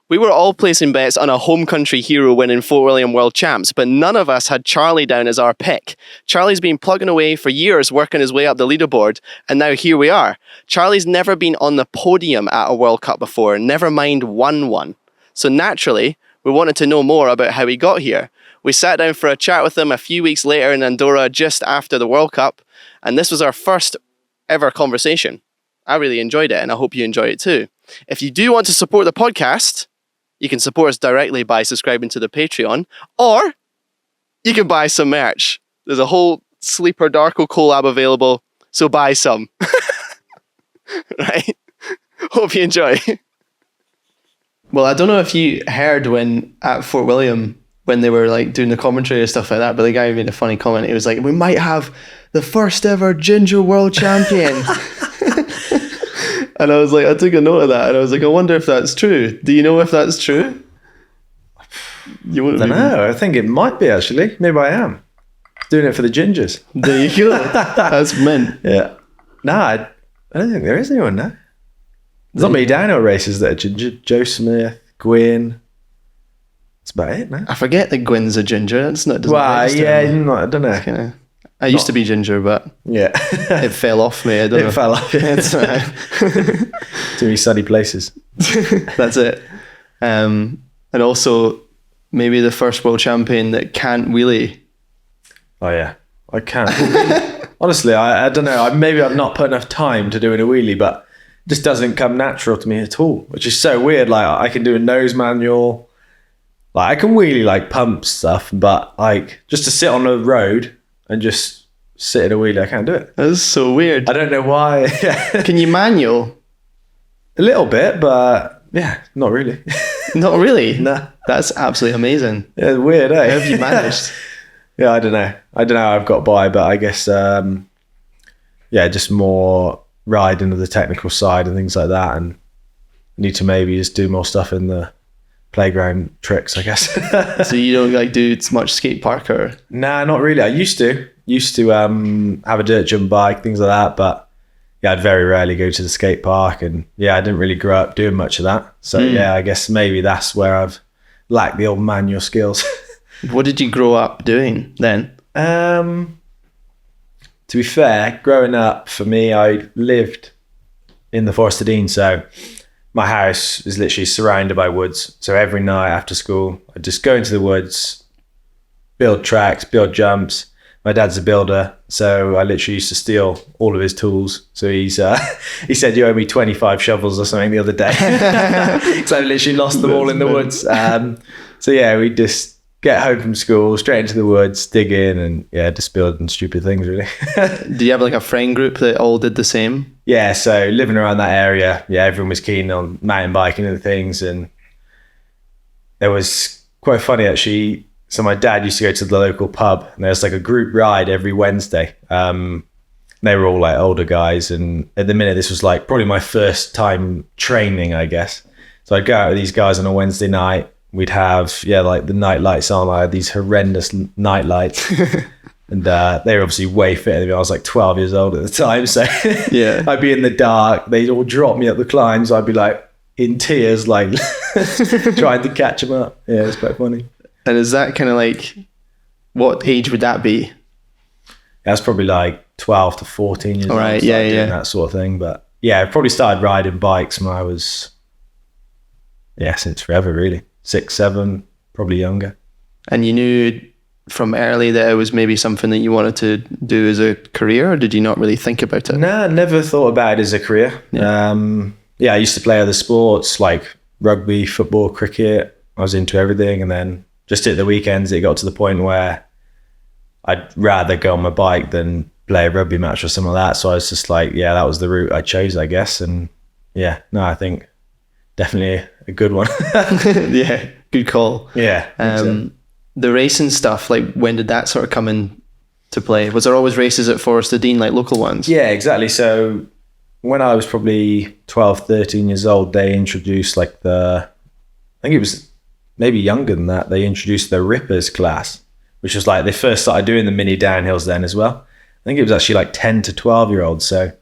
We were all placing bets on a home country hero winning Fort William World Champs, but none of us had Charlie down as our pick. Charlie's been plugging away for years, working his way up the leaderboard, and now here we are. Charlie's never been on the podium at a World Cup before, never mind won one. So naturally, we wanted to know more about how he got here. We sat down for a chat with him a few weeks later in Andorra just after the World Cup, and this was our first ever conversation. I really enjoyed it, and I hope you enjoy it too. If you do want to support the podcast, you can support us directly by subscribing to the Patreon, or you can buy some merch. There's a whole Sleeper Darko collab available, so buy some. Right? Hope you enjoy. Well, I don't know if you heard when at Fort William, when they were like doing the commentary and stuff like that, but the guy made a funny comment. He was like, we might have the first ever ginger world champion. And I was like, I took a note of that, and I was like, I wonder if that's true. Do you know if that's true? I don't know. I think it might be, actually. Maybe I am. Doing it for the gingers. There you go. That's mint. Yeah. Nah, I don't think there is anyone now. There's not many downhill races that are ginger. Joe Smith, Gwyn. That's about it, no? I forget that Gwyn's a ginger. It's not. Well, yeah, I don't know. I used to be ginger, but yeah, it fell off me. I don't know. It fell off. It's too many sunny places. That's it. And also, maybe the first world champion that can't wheelie. Oh yeah, I can't. Honestly, I don't know. Maybe I've not put enough time to doing a wheelie, but it just doesn't come natural to me at all, which is so weird. Like I can do a nose manual, like I can wheelie like pump stuff, but like just to sit on the road and just sit in a wheelie, I can't do it. That's so weird. I don't know why. Can you manual? A little bit, but yeah, not really. Not really? Nah. That's absolutely amazing. Yeah, it's weird, eh? How have you managed? Yeah, I don't know. I don't know how I've got by, but I guess, just more riding of the technical side and things like that, and need to maybe just do more stuff in the playground tricks, I guess. So you don't like do much skate park or? Nah, not really. I used to have a dirt jump bike, things like that, but yeah, I'd very rarely go to the skate park, and yeah, I didn't really grow up doing much of that. So yeah, I guess maybe that's where I've lacked the old manual skills. What did you grow up doing then? To be fair, growing up for me, I lived in the Forest of Dean, so my house is literally surrounded by woods. So every night after school, I'd just go into the woods, build tracks, build jumps. My dad's a builder, so I literally used to steal all of his tools. So he said, you owe me 25 shovels or something the other day. So I literally lost them all in the woods. So yeah, we'd just get home from school, straight into the woods, dig in, and yeah, just building stupid things really. Do you have like a friend group that all did the same? Yeah, so living around that area, yeah, everyone was keen on mountain biking and things, and it was quite funny actually. So my dad used to go to the local pub, and there's like a group ride every Wednesday. They were all like older guys, and at the minute this was like probably my first time training, I guess. So I'd go out with these guys on a Wednesday night. We'd have like the night lights on. I had these horrendous night lights. And they were obviously way fitter than me. I was like 12 years old at the time. So yeah, I'd be in the dark. They'd all drop me up the climbs. I'd be like in tears, like trying to catch them up. Yeah, it's quite funny. And is that kind of like, what age would that be? That's probably like 12 to 14 years old. Right, yeah. That sort of thing. But yeah, I probably started riding bikes when I was, since forever really. 6, 7, probably younger. And you knew from early that it was maybe something that you wanted to do as a career, or did you not really think about it? Nah, never thought about it as a career. Yeah. I used to play other sports like rugby, football, cricket. I was into everything, and then just at the weekends it got to the point where I'd rather go on my bike than play a rugby match or something like that. So I was just like, yeah, that was the route I chose, I guess. And yeah, no, I think definitely a good one. Yeah, good call. Yeah. The racing stuff, like when did that sort of come into play? Was there always races at Forest of Dean, like local ones? Yeah, exactly. So when I was probably 12, 13 years old, they introduced like I think it was maybe younger than that, they introduced the Rippers class, which was like they first started doing the mini downhills then as well. I think it was actually like 10 to 12 year olds. So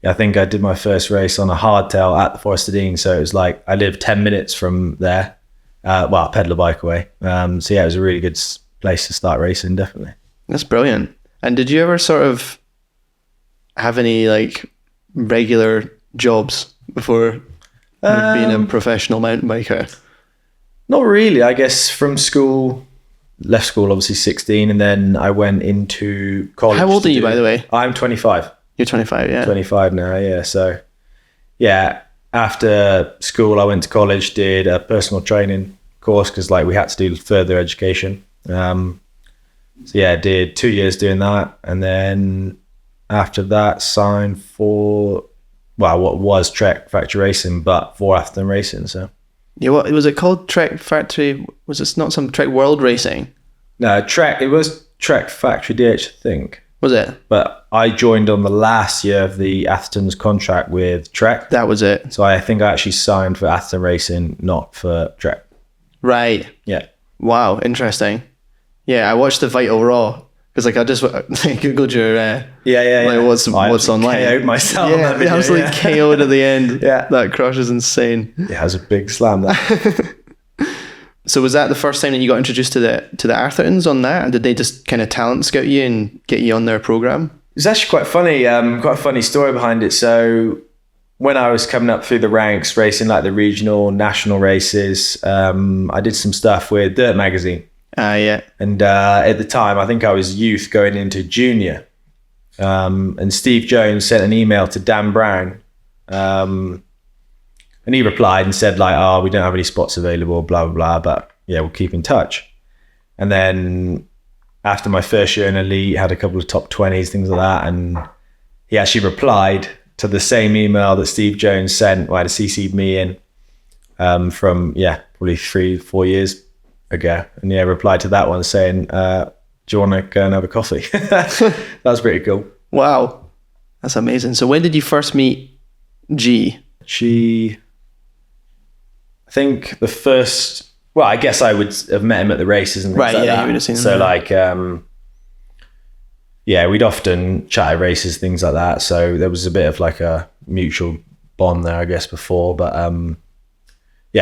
I think I did my first race on a hardtail at the Forest of Dean. So it was like, I lived 10 minutes from there. I pedal a bike away. So yeah, it was a really good place to start racing, definitely. That's brilliant. And did you ever sort of have any like regular jobs before being a professional mountain biker? Not really. I guess from school, left school obviously 16, and then I went into college. How old are you, by the way? I'm 25. You're 25, yeah. 25 now, yeah. So yeah, after school I went to college, did a personal training course because like we had to do further education. So yeah, did 2 years doing that, and then after that signed for what was Trek Factory Racing, but for Hatton Racing. So yeah, what was it called? Trek Factory? Was it not some Trek World Racing? No, Trek. It was Trek Factory DH, I think. Was it? But I joined on the last year of the Atherton's contract with Trek. That was it. So I think I actually signed for Hatton Racing, not for Trek. Right. Yeah. Wow, interesting. Yeah, I watched the Vital Raw because like I just googled your like what's online. KO'd myself. Yeah, on that video, absolutely KO'd at the end. Yeah, that crush is insane. Yeah, it was a big slam. That. So was that the first time that you got introduced to the Athertons on that? And did they just kind of talent scout you and get you on their program? It's actually quite funny. Quite a funny story behind it. So when I was coming up through the ranks, racing like the regional, national races, I did some stuff with Dirt Magazine. Yeah. And at the time, I think I was youth going into junior. And Steve Jones sent an email to Dan Brown. And he replied and said like, oh, we don't have any spots available, blah, blah, blah. But yeah, we'll keep in touch. And then after my first year in Elite, had a couple of top 20s, things like that. And he actually replied to the same email that Steve Jones sent, where he CC'd me in from, probably 3-4 years ago. And yeah, replied to that one saying, do you want to go and have a coffee? That was pretty cool. Wow. That's amazing. So when did you first meet G? I think the first, I guess I would have met him at the races and things like that. You would have seen him. So like, we'd often chat at races, things like that. So there was a bit of like a mutual bond there, I guess, before. But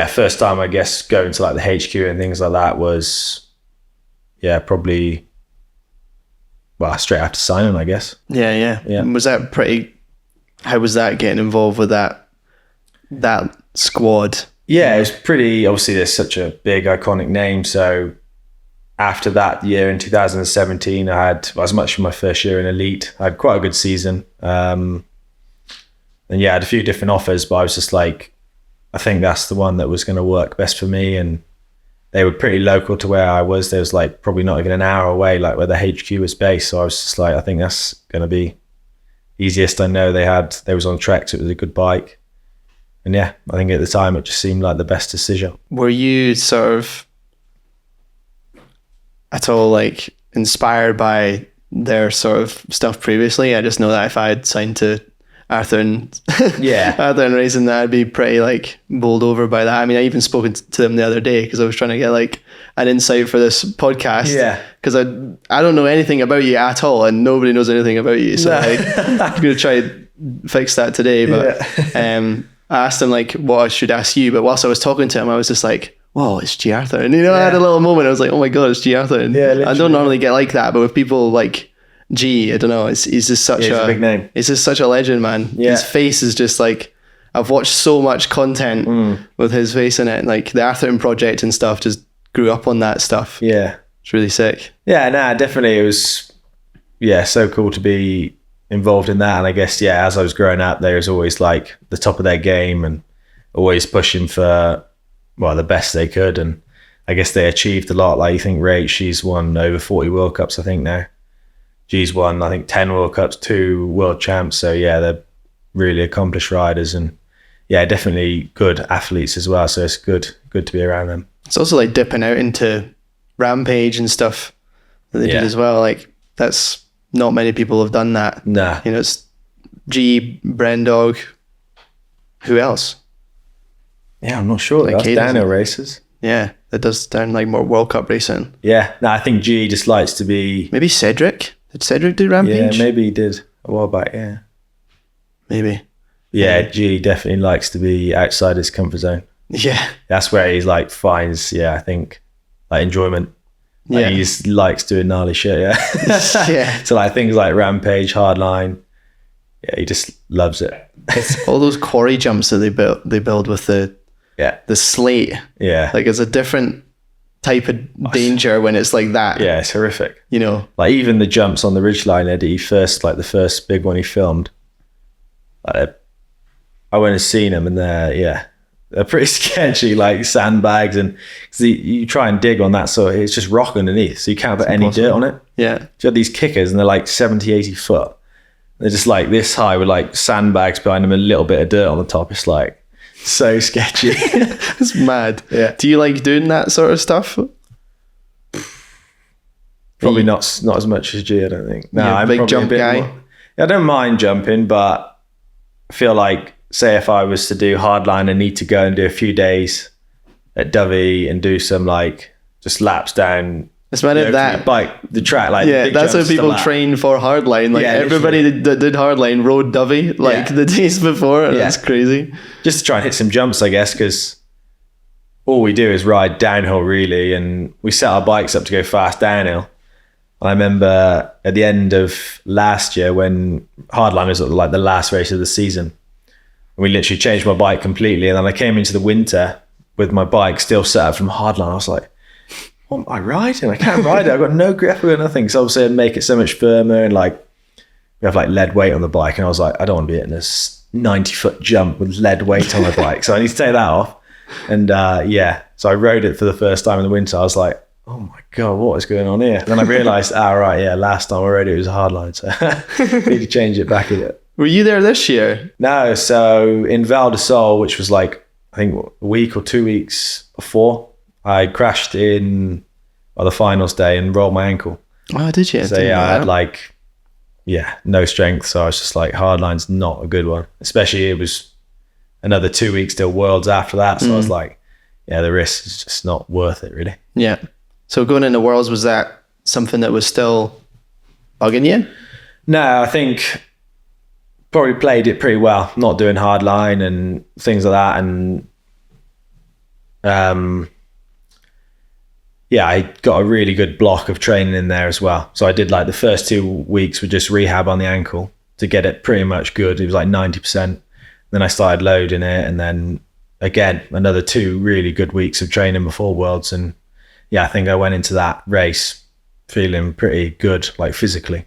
first time, I guess, going to like the HQ and things like that was, probably, straight after signing, I guess. Yeah. Was that how was that getting involved with that squad? Yeah, it was pretty, obviously there's such a big iconic name. So after that year in 2017, I had, as much for my first year in Elite, I had quite a good season. And I had a few different offers, but I was just like, I think that's the one that was going to work best for me. And they were pretty local to where I was. There was like probably not even an hour away, like where the HQ was based. So I was just like, I think that's going to be easiest. I know they was on Trek, so it was a good bike. And I think at the time it just seemed like the best decision. Were you sort of at all like inspired by their sort of stuff previously? I just know that if I had signed to Atherton Racing, that I'd be pretty like bowled over by that. I mean, I even spoke to them the other day because I was trying to get like an insight for this podcast. Yeah. Because I don't know anything about you at all, and nobody knows anything about you. So I'm going to try to fix that today. But I asked him like what I should ask you, but whilst I was talking to him, I was just like, whoa, it's G Arthur. And I had a little moment. I was like, oh my God, it's G Arthur. And I don't normally get like that, but with people like G, I don't know, he's just such a big name. He's just such a legend, man. Yeah. His face is just like, I've watched so much content with his face in it. And like the Atherton project and stuff just grew up on that stuff. Yeah. It's really sick. Yeah, definitely. It was, so cool to be involved in that. And I guess, as I was growing up, they was always like the top of their game and always pushing for, the best they could. And I guess they achieved a lot. Like you think Rach, she's won over 40 World Cups, I think now. G's won, I think, 10 World Cups, 2 World Champs. So they're really accomplished riders and definitely good athletes as well. So it's good to be around them. It's also like dipping out into Rampage and stuff that they did as well. Like that's, not many people have done that. Nah. It's G, Brendog. Who else? Yeah, I'm not sure. Like that's downhill races. Yeah, that does down like more World Cup racing. Yeah, I think G just likes to be... Maybe Cedric? Did Cedric do Rampage? Yeah, maybe he did a while back, yeah. maybe. Yeah, G definitely likes to be outside his comfort zone. Yeah. That's where he's like finds, I think, like enjoyment. Like, he just likes doing gnarly shit, yeah. Yeah. So like things like Rampage, Hardline, he just loves it. It's all those quarry jumps that they build with the slate. Yeah. Like it's a different type of danger when it's like that. Yeah, it's horrific. You know? Like even the jumps on the ridgeline that the first big one he filmed, I went and seen them and they're pretty sketchy, like sandbags, and you try and dig on that, so it's just rock underneath, so you can't put any dirt on it. Yeah. So you have these kickers and they're like 70, 80 foot. They're just like this high with like sandbags behind them and a little bit of dirt on the top. It's like so sketchy. It's mad. Yeah. Do you like doing that sort of stuff? Probably not as much as G, I don't think. No, I'm big probably jump a bit guy. more. I don't mind jumping, but I feel like, say if I was to do hardline, I need to go and do a few days at Dovey and do some like just laps down. It's mad at that. Bike the track, like big that's how jumps to people lap. train for hardline. Like everybody that did hardline rode Dovey the days before. And it's crazy. Just to try and hit some jumps, I guess, because all we do is ride downhill really, and we set our bikes up to go fast downhill. I remember at the end of last year when hardline was like the last race of the season, we literally changed my bike completely, and then I came into the winter with my bike still set up from hardline. I was like, what am I riding? I can't ride it. I've got no grip, I've got nothing. So obviously I'd make it so much firmer, and like we have like lead weight on the bike, and I was like, I don't want to be hitting this 90-foot jump with lead weight on my bike, so I need to take that off. And so I rode it for the first time in the winter. I was like, oh my god, what is going on here? And then I realized, last time I rode it was a hardline, so I need to change it back a bit. Were you there this year? No, so in Val de Sol, which was like I think a week or 2 weeks before, I crashed in the finals day and rolled my ankle. Oh, did you? So I had no strength. So I was just like, hardline's not a good one. Especially it was another 2 weeks till Worlds after that. So I was like, the risk is just not worth it really. Yeah. So going into Worlds, was that something that was still bugging you? No, I think probably played it pretty well, not doing hardline and things like that. And I got a really good block of training in there as well. So I did like the first 2 weeks with just rehab on the ankle to get it pretty much good. It was like 90%. Then I started loading it, and then again another 2 really good weeks of training before Worlds. And I think I went into that race feeling pretty good, like physically.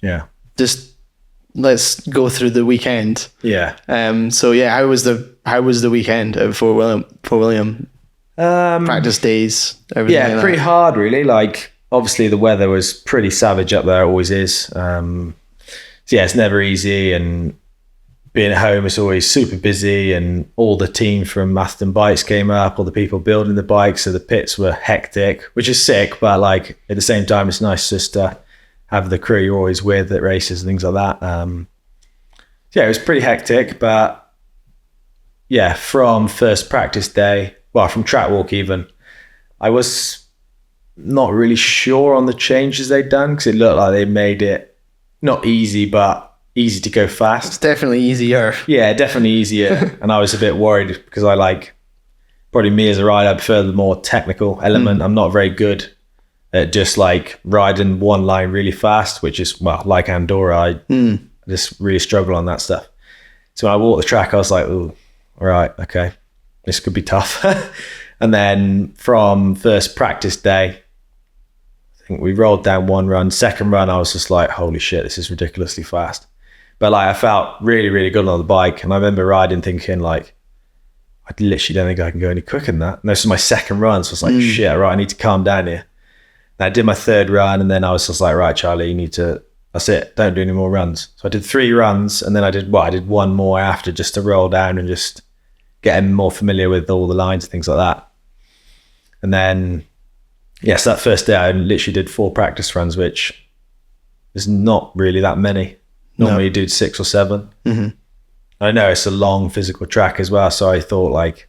Yeah. Just let's go through the weekend. Yeah. How was the weekend at Fort William? Practice days, everything. Yeah, pretty hard really. Like obviously the weather was pretty savage up there, it always is. It's never easy, and being at home is always super busy, and all the team from Hatton Bikes came up, all the people building the bikes, so the pits were hectic, which is sick, but like at the same time it's nice just to have the crew you're always with at races and things like that. It was pretty hectic, but from first practice day, from track walk even, I was not really sure on the changes they'd done, because it looked like they made it not easy, but easy to go fast. It's definitely easier. Yeah, definitely easier. And I was a bit worried because probably me as a rider, I prefer the more technical element. I'm not very good at just like riding one line really fast, which is like Andorra. I just really struggle on that stuff. So when I walked the track, I was like, "Oh, all right, okay, this could be tough." And then from first practice day, I think we rolled down one run. Second run, I was just like, "Holy shit, this is ridiculously fast." But like I felt really, really good on the bike, and I remember riding thinking like, I literally don't think I can go any quicker than that. And this was my second run, so I was like, shit, right, I need to calm down here. And I did my third run, and then I was just like, right, Charlie, you need to, that's it, don't do any more runs. So I did 3 runs, and then I did one more after, just to roll down and just get more familiar with all the lines and things like that. And then, so that first day I literally did 4 practice runs, which is not really that many. Normally you do 6 or 7. Mm-hmm. I know it's a long physical track as well, so I thought like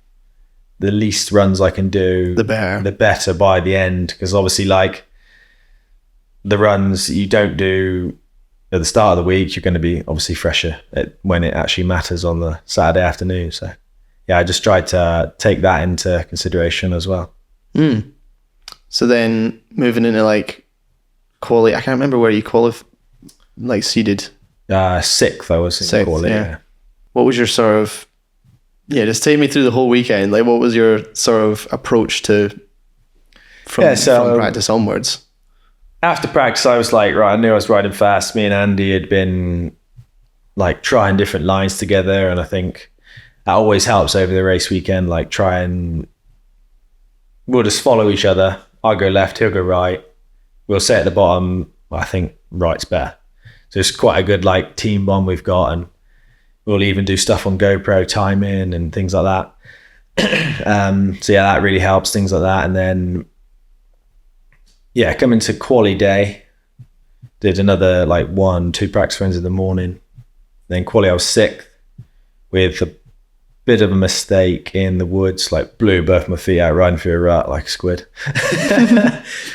the least runs I can do, the better by the end, because obviously like the runs you don't do at the start of the week, you're going to be obviously fresher when it actually matters on the Saturday afternoon. So yeah, I just tried to take that into consideration as well. So then moving into like quality, I can't remember where you qualified, like seeded. Sixth, I was in quality. Yeah. What was your sort of, just take me through the whole weekend. Like, what was your sort of approach to from practice onwards? After practice, I was like, right, I knew I was riding fast. Me and Andy had been like trying different lines together, and I think that always helps over the race weekend. Like, we'll just follow each other. I'll go left, he'll go right. We'll sit at the bottom. I think right's better. So it's quite a good like team bond we've got, and we'll even do stuff on GoPro timing and things like that. So yeah, that really helps, things like that. And then coming to quali day, did another like 1-2 practice runs in the morning. Then quali I was sixth with a bit of a mistake in the woods, like blew both my feet out riding through a rut like a squid.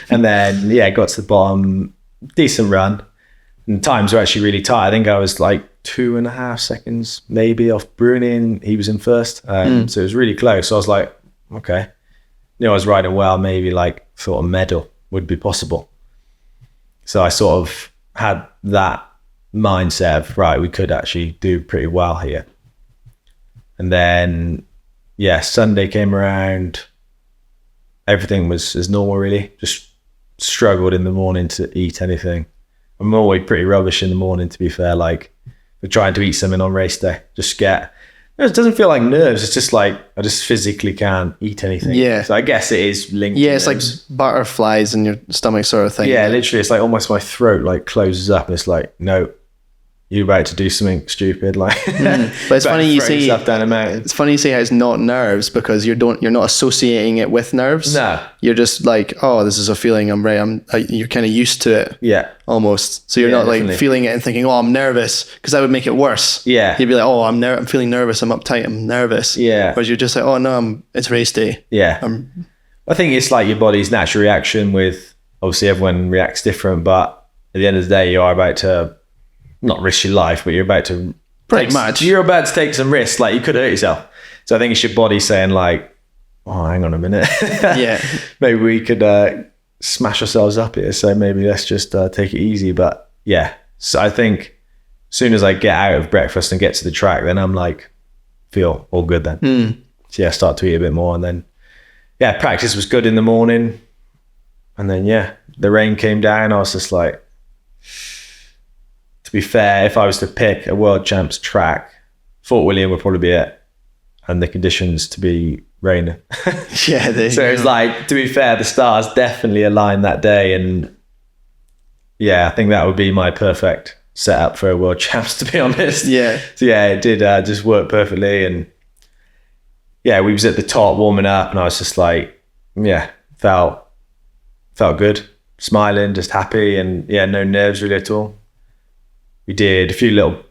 And then got to the bottom, decent run. And times were actually really tight. I think I was like 2.5 seconds maybe off Bruning. He was in first. So it was really close. So I was like, okay. I was riding well, maybe like thought a medal would be possible. So I sort of had that mindset of, right, we could actually do pretty well here. And then, Sunday came around. Everything was as normal, really. Just struggled in the morning to eat anything. I'm always pretty rubbish in the morning, to be fair. Like, for trying to eat something on race day, it doesn't feel like nerves. It's just like I just physically can't eat anything. Yeah. So I guess it is linked. Yeah, it's nerves. Like butterflies in your stomach, sort of thing. Yeah, literally, it's like almost my throat like closes up, and it's like, no, you're about to do something stupid. Like, but it's funny you say down a mountain. It's funny you say how it's not nerves, because you're not associating it with nerves. No, you're just like, oh, this is a feeling. I'm right. You're kind of used to it. Yeah, almost. So you're not definitely. Like feeling it and thinking, oh, I'm nervous, because that would make it worse. Yeah, you'd be like, oh, I'm feeling nervous. I'm uptight. I'm nervous. Yeah. Whereas you're just like, oh no, it's race day. Yeah. I think it's like your body's natural reaction. With obviously everyone reacts different, but at the end of the day, you are about to not risk your life, but you're about to you're about to take some risks. Like, you could hurt yourself. So I think it's your body saying like, oh, hang on a minute. Yeah, maybe we could smash ourselves up here. So maybe let's just take it easy. But so I think as soon as I get out of breakfast and get to the track, then I'm like, feel all good then. So start to eat a bit more. And then practice was good in the morning. And then the rain came down. I was just like, to be fair, if I was to pick a world champs track, Fort William would probably be it, and the conditions to be raining. So it's like, to be fair, the stars definitely aligned that day, and I think that would be my perfect setup for a world champs, to be honest. So it did just work perfectly, and we was at the top warming up, and I was just like, felt good, smiling, just happy, and no nerves really at all. We did a few little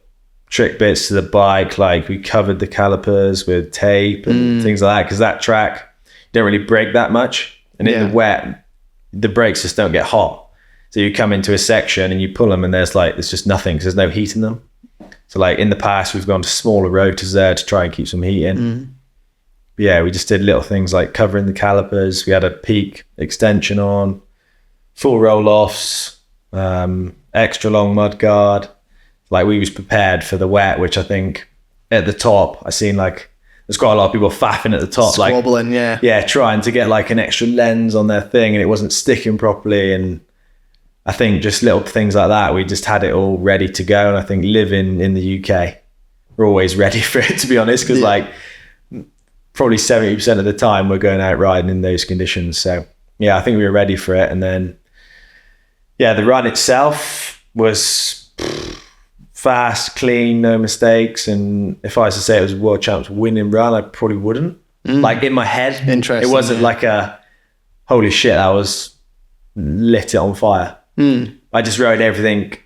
trick bits to the bike, like we covered the calipers with tape and things like that, because that track, you don't really brake that much. And in the wet, the brakes just don't get hot. So you come into a section and you pull them, and there's just nothing, because there's no heat in them. So like in the past, we've gone to smaller rotors there to try and keep some heat in. But we just did little things like covering the calipers. We had a peak extension on, full roll-offs, extra long mud guard. Like, we was prepared for the wet, which I think at the top, I seen like there's quite a lot of people faffing at the top, squabbling, trying to get like an extra lens on their thing, and it wasn't sticking properly. And I think just little things like that, we just had it all ready to go. And I think living in the UK, we're always ready for it, to be honest, because like probably 70% of the time we're going out riding in those conditions. So I think we were ready for it. And then the run itself was fast, clean, no mistakes. And if I was to say it was a world champs winning run, I probably wouldn't. Like, in my head, interesting, it wasn't like a holy shit, I was lit it on fire. I just rode everything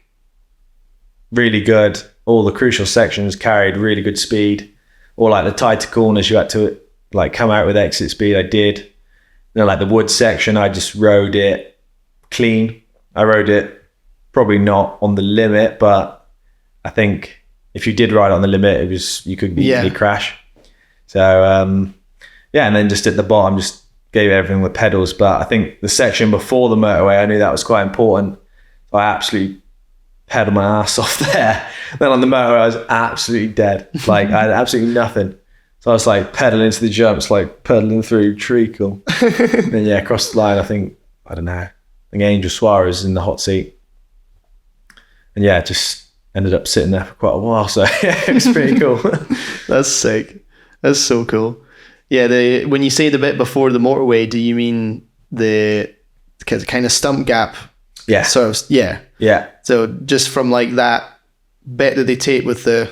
really good. All the crucial sections carried really good speed. Or like the tighter corners, you had to like come out with exit speed. I did. Like the wood section, I just rode it clean. I rode it probably not on the limit, but I think if you did ride on the limit, you could easily crash. So and then just at the bottom, just gave everything with pedals. But I think the section before the motorway, I knew that was quite important. So I absolutely pedaled my ass off there. Then on the motorway, I was absolutely dead. Like I had absolutely nothing. So I was like pedaling into the jumps, like pedaling through treacle. And then across the line, I think Angel Suarez in the hot seat. And just ended up sitting there for quite a while. So it was pretty cool. That's sick. That's so cool. Yeah, when you say the bit before the motorway, do you mean the kind of stump gap? Yeah. Sort of, yeah. Yeah. So just from like that bit that they take with the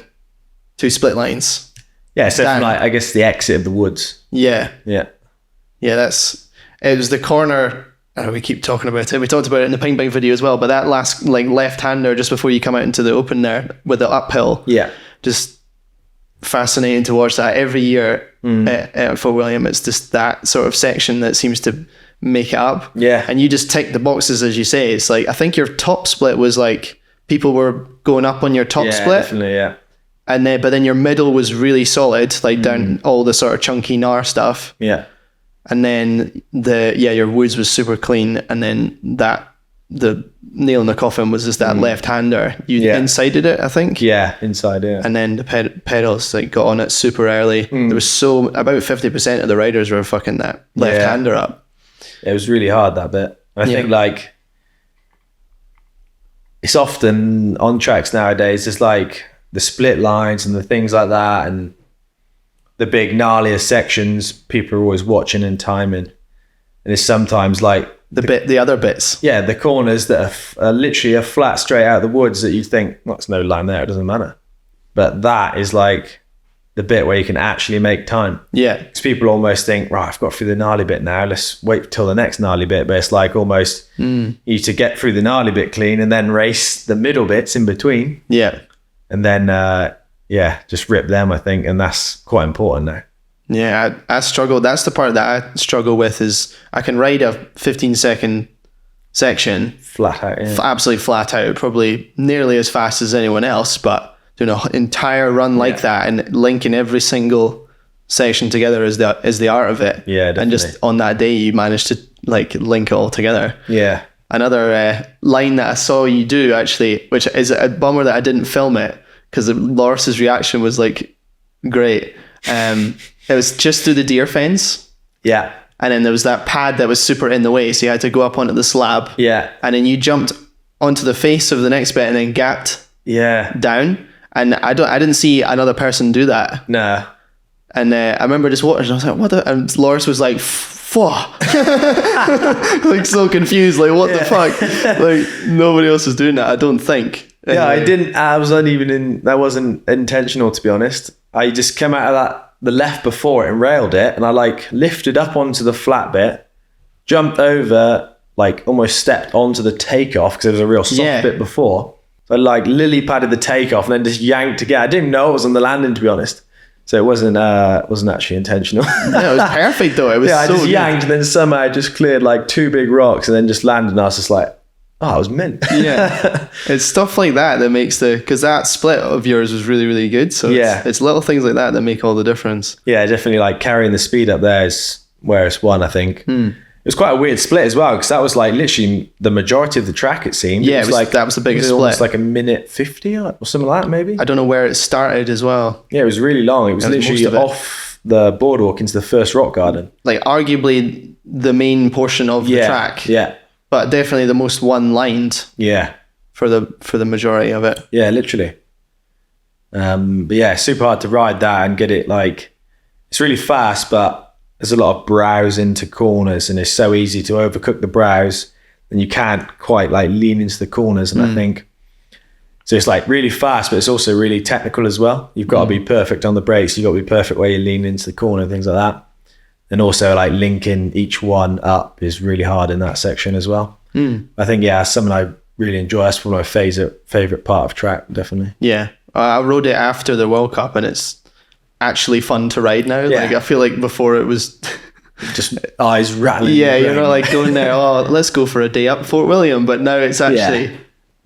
two split lines. Yeah, so from like, I guess the exit of the woods. Yeah. Yeah. Yeah, it was the corner. I know we keep talking about it. We talked about it in the ping pong video as well, but that last like left-hander just before you come out into the open there with the uphill. Yeah. Just fascinating to watch that every year at Fort William. It's just that sort of section that seems to make it up. Yeah. And you just tick the boxes, as you say. It's like, I think your top split was like, people were going up on your top split. Definitely, yeah. But then your middle was really solid, like down all the sort of chunky gnar stuff. Yeah. And then your woods was super clean. And then the nail in the coffin was just that left-hander. You insided it, I think. Yeah, inside, yeah. And then the pedals like got on it super early. There was about 50% of the riders were fucking that left-hander up. It was really hard, that bit. I think like it's often on tracks nowadays, it's like the split lines and the things like that, and the big gnarlier sections, people are always watching and timing. And it's sometimes like the other bits. Yeah, the corners that are literally a flat straight out of the woods that you think, well, there's no line there, it doesn't matter. But that is like the bit where you can actually make time. Yeah. Because people almost think, right, I've got through the gnarly bit now, let's wait till the next gnarly bit. But it's like almost you to get through the gnarly bit clean and then race the middle bits in between. Yeah. And then, just rip them, I think. And that's quite important now. Yeah, I struggle. That's the part that I struggle with is I can ride a 15-second section. Flat out, yeah. Absolutely flat out, probably nearly as fast as anyone else, but doing an entire run like that and linking every single section together is the art of it. Yeah, definitely. And just on that day, you managed to like link it all together. Yeah. Another line that I saw you do actually, which is a bummer that I didn't film it because Loris's reaction was like great. It was just through the deer fence. Yeah. And then there was that pad that was super in the way, so you had to go up onto the slab. Yeah. And then you jumped onto the face of the next bit and then gapped down. And I didn't see another person do that. No. And I remember just watching, I was like, what the? And Loris was like, fuck. Like so confused, like what the fuck? Like nobody else was doing that, I don't think. Yeah, that wasn't intentional, to be honest. I just came out of the left before it and railed it, and I like lifted up onto the flat bit, jumped over, like almost stepped onto the takeoff because there was a real soft bit before. So I like lily padded the takeoff and then just yanked again. I didn't know it was on the landing, to be honest. So it wasn't actually intentional. No, it was perfect though. It was I just yanked and then somehow I just cleared like two big rocks and then just landed and I was just like, oh, I was mint. Yeah. It's stuff like that makes because that split of yours was really, really good. So it's little things like that make all the difference. Yeah, definitely like carrying the speed up there is where it's won, I think. It was quite a weird split as well because that was like literally the majority of the track, it seemed. Yeah, it was like that was the biggest split. Almost like a minute 50 or something like that, maybe. I don't know where it started as well. Yeah, it was really long. It was literally off the boardwalk into the first rock garden. Like arguably the main portion of the track. Yeah. But definitely the most one-lined. Yeah. For the majority of it. Yeah, literally. But yeah, super hard to ride that and get it like it's really fast, but there's a lot of brows into corners and it's so easy to overcook the brows and you can't quite like lean into the corners. And I think, so it's like really fast, but it's also really technical as well. You've got to be perfect on the brakes. You've got to be perfect where you lean into the corner and things like that. And also like linking each one up is really hard in that section as well. I think, it's something I really enjoy. That's probably my favorite part of track, definitely. Yeah. I rode it after the World Cup and it's actually fun to ride now. Like I feel like before it was just eyes rattling. Yeah, you're not like going there, oh, let's go for a day up Fort William, but now it's actually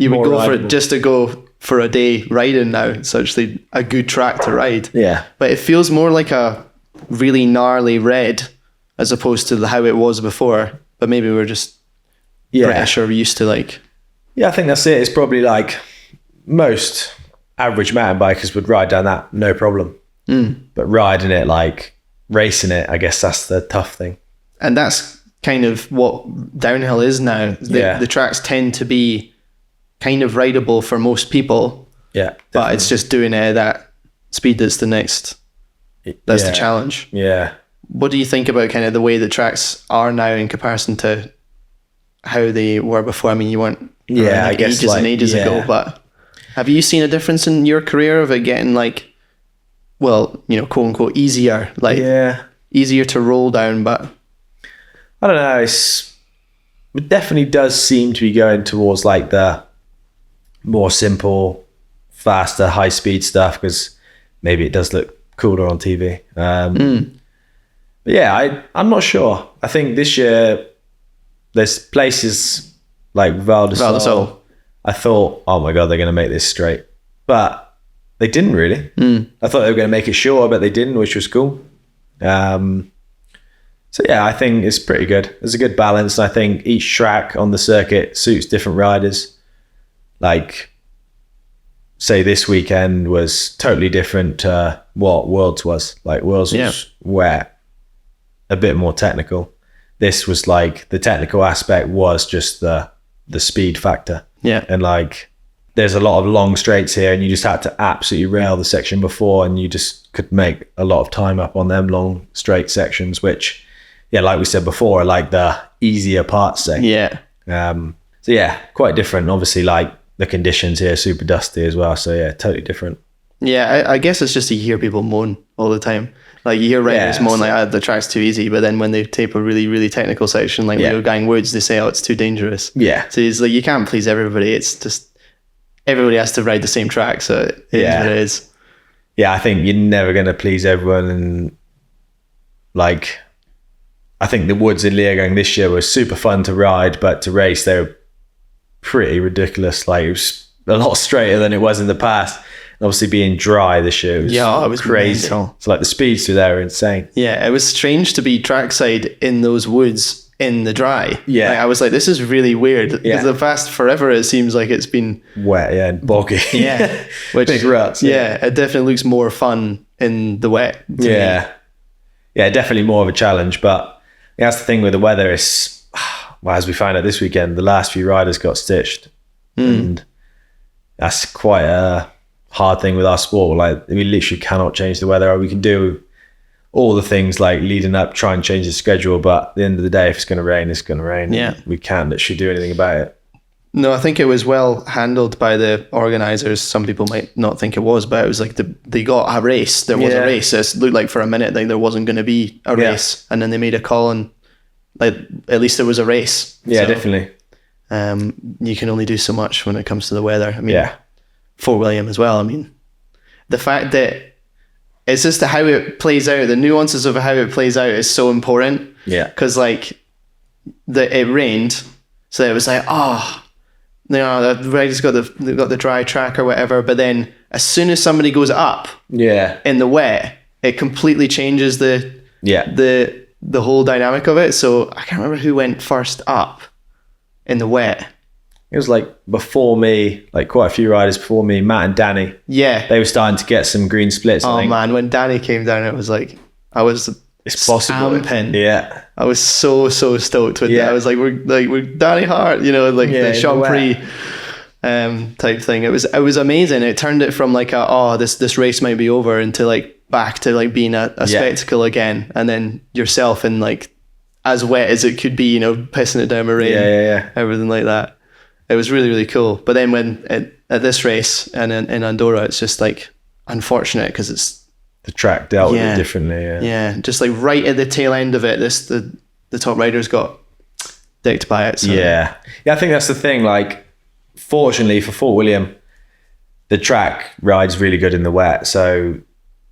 You would More go for rideable. it just to go for a day riding now. It's actually a good track to ride. Yeah. But it feels more like a really gnarly red as opposed to how it was before. But maybe we're just British or used to like... Yeah, I think that's it. It's probably like most average mountain bikers would ride down that, no problem. But riding it, like racing it, I guess that's the tough thing. And that's kind of what downhill is now. The tracks tend to be kind of rideable for most people. Yeah. But it's just doing it at that speed that's the challenge. Yeah. What do you think about kind of the way the tracks are now in comparison to how they were before? I mean, you weren't I guess ages and ages ago, but have you seen a difference in your career of it getting like, well, you know, quote unquote easier, like easier to roll down? But I don't know. It definitely does seem to be going towards like the more simple, faster, high speed stuff because maybe it does look cooler on TV. But yeah, I'm not sure. I think this year there's places like Val di Sole. I thought, oh my God, they're going to make this straight. But they didn't really. I thought they were going to make it short, but they didn't, which was cool. So yeah, I think it's pretty good. There's a good balance. I think each track on the circuit suits different riders. Like, say this weekend was totally different to what Worlds was. Like Worlds was wet, a bit more technical. This was like the technical aspect was just the speed factor. Yeah. And like there's a lot of long straights here and you just had to absolutely rail the section before and you just could make a lot of time up on them long straight sections, which like we said before, are like the easier parts say. Yeah. So yeah, quite different. Obviously like the conditions here are super dusty as well. So yeah, totally different. Yeah, I guess it's just you hear people moan all the time. Like you hear riders moan like, the track's too easy, but then when they tape a really, really technical section, like Leo Gang Woods, they say, oh, it's too dangerous. Yeah. So it's like, you can't please everybody. It's just, everybody has to ride the same track. So it is what it is. Yeah, I think you're never going to please everyone. And like, I think the woods in Leogang this year were super fun to ride, but to race, they were pretty ridiculous. Like it was a lot straighter than it was in the past. Obviously being dry this year it was crazy. Mental. So like the speeds through there are insane. Yeah, it was strange to be trackside in those woods in the dry. Yeah. Like, I was like, this is really weird. Because the past forever it seems like it's been wet, and boggy. Yeah. Which, big ruts. Yeah, it definitely looks more fun in the wet. Yeah. Yeah, definitely more of a challenge. But that's the thing with the weather is, well, as we found out this weekend, the last few riders got stitched. And that's quite a hard thing with our sport. Like we literally cannot change the weather. We can do all the things like leading up, try and change the schedule, but at the end of the day, if it's going to rain, it's going to rain. Yeah, we can't actually do anything about it. No, I think it was well handled by the organisers. Some people might not think it was, but it was like they got a race. There was a race. It looked like for a minute like there wasn't going to be a race, and then they made a call and like at least there was a race. Yeah, so, definitely. You can only do so much when it comes to the weather. I mean, Fort William as well. I mean, the fact that it's just how it plays out, the nuances of how it plays out is so important. Yeah. Because like it rained, so it was like, you know, the riders got the dry track or whatever. But then as soon as somebody goes up, in the wet, it completely changes the whole dynamic of it. So I can't remember who went first up in the wet. It was like before me, like quite a few riders before me, Matt and Danny. Yeah. They were starting to get some green splits. Oh man, when Danny came down, it was like, it's possible. Yeah. I was so stoked with that. I was like, we're Danny Hart, you know, like the Champrix type thing. It was amazing. It turned it from like this race might be over into like back to like being a spectacle again. And then yourself in like as wet as it could be, you know, pissing it down with rain, everything like that. It was really, really cool. But then when at this race and in Andorra, it's just like unfortunate because it's the track dealt with it differently. Yeah, just like right at the tail end of it, the top riders got dicked by it. So. Yeah, I think that's the thing. Like, fortunately for Fort William, the track rides really good in the wet. So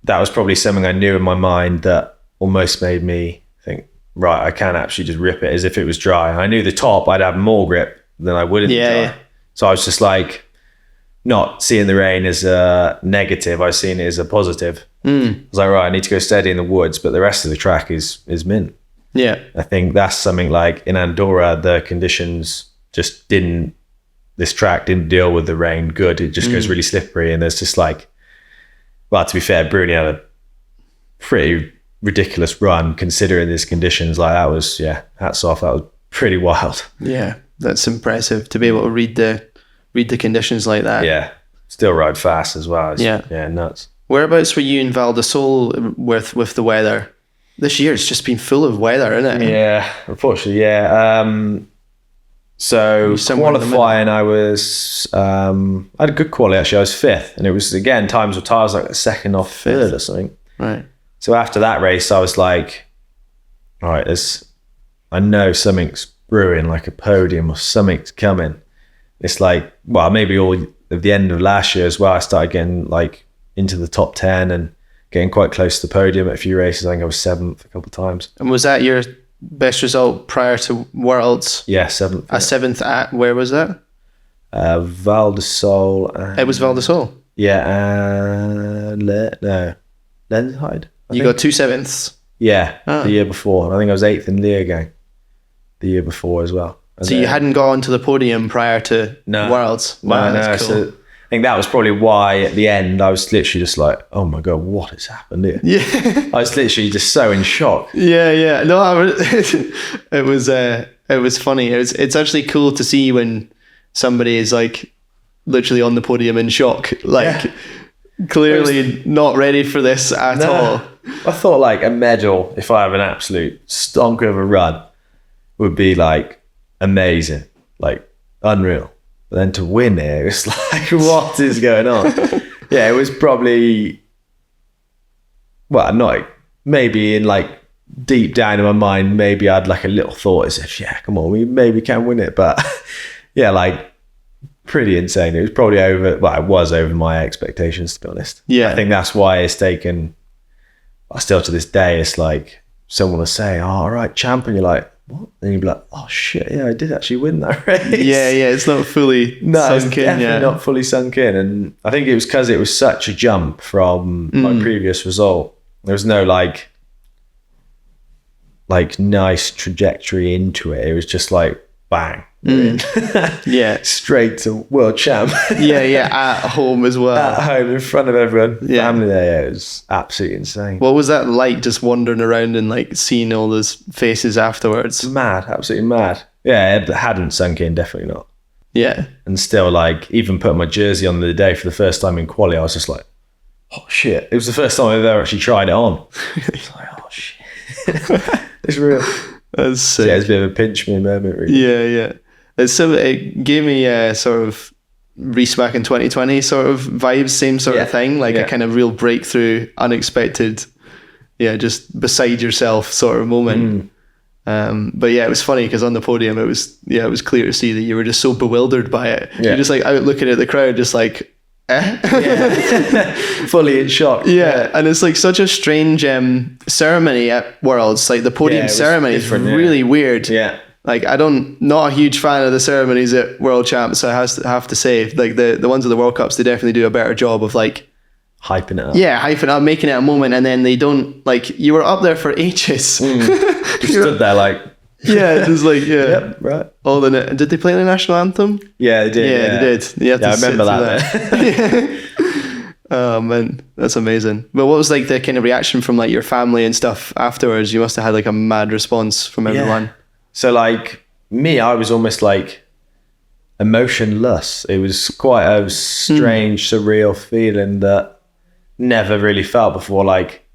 that was probably something I knew in my mind that almost made me think, right, I can actually just rip it as if it was dry. I knew the top I'd have more grip than I would in the dry. So I was just like, not seeing the rain as a negative, I was seeing it as a positive. I was like, right, I need to go steady in the woods, but the rest of the track is mint. Yeah. I think that's something like in Andorra, the conditions just this track didn't deal with the rain good. It just goes really slippery. And there's just like, well, to be fair, Bruni had a pretty ridiculous run considering these conditions. Like that was, hats off. That was pretty wild. Yeah. That's impressive to be able to read the conditions like that. Yeah. Still ride fast as well. Yeah, nuts. Whereabouts were you in Val di Sole with the weather? This year it's just been full of weather, isn't it? Yeah, unfortunately, yeah. So qualifying, I had a good quality actually. I was 5th, and it was again times were tight. I was like second off 3rd or something. Right. So after that race, I was like, all right, I know something's brewing, like a podium or something's coming. It's like, well, maybe all at the end of last year as well, I started getting like into the top 10 and getting quite close to the podium at a few races. I think I was 7th a couple of times. And was that your best result prior to Worlds? Yeah, 7th. A 7th at, where was that? Val di Sole. It was Val di Sole? Yeah, Lensheide. You got 2 7ths? Yeah, the year before. And I think I was 8th in Leergang the year before as well. And so you hadn't gone to the podium prior to Worlds? Wow, no, that's cool. So I think that was probably why at the end I was literally just like, oh my God, what has happened here? Yeah. I was literally just so in shock. Yeah. No, it was funny. It's actually cool to see when somebody is like literally on the podium in shock, like clearly not ready for this at all. I thought like a medal, if I have an absolute stonker of a run, would be like amazing, like unreal. But then to win it, it's like, what is going on? Yeah, it was probably, well, not maybe in like deep down in my mind, maybe I had like a little thought as if, yeah, come on, we maybe can win it. But yeah, like pretty insane. It was probably it was over my expectations, to be honest. Yeah. I think that's why it's taken, still to this day, it's like someone will say, oh, all right, champ, and you're like, what? And you'd be like, oh shit, yeah, I did actually win that race. Yeah, it's not fully sunk in. Definitely not fully sunk in. And I think it was because it was such a jump from my previous result. There was no like nice trajectory into it. It was just like bang. Yeah. Straight to world champ. yeah, at home as well. At home in front of everyone. Family there. Yeah, it was absolutely insane. What was that like, just wandering around and like seeing all those faces afterwards? Mad, absolutely mad. Yeah, it hadn't sunk in, definitely not. Yeah. And still, like, even putting my jersey on the day for the first time in quali, I was just like, oh shit. It was the first time I've ever actually tried it on. It's like, oh shit. It's real. That's sick. Yeah, it's a bit of a pinch me moment, really. Yeah. It gave me a sort of Reese back in 2020 sort of vibes, same sort of thing, like a kind of real breakthrough, unexpected, just beside yourself sort of moment. But yeah, it was funny because on the podium it was clear to see that you were just so bewildered by it. You're just like out looking at the crowd, just like fully in shock. And it's like such a strange ceremony at Worlds. Like the podium ceremony is really weird. Like not a huge fan of the ceremonies at World Champs, so I have to say, like the ones at the World Cups, they definitely do a better job of like hyping it up. Yeah, hyping it up, making it a moment, and then they don't, like, you were up there for ages. Just stood there like just like yep, right. All the did they play the national anthem? Yeah, they did. Yeah, they did. You had to I remember that. Oh man, that's amazing. But what was like the kind of reaction from like your family and stuff afterwards? You must have had like a mad response from everyone. So like me, I was almost like emotionless. It was quite a strange, surreal feeling that never really felt before. Like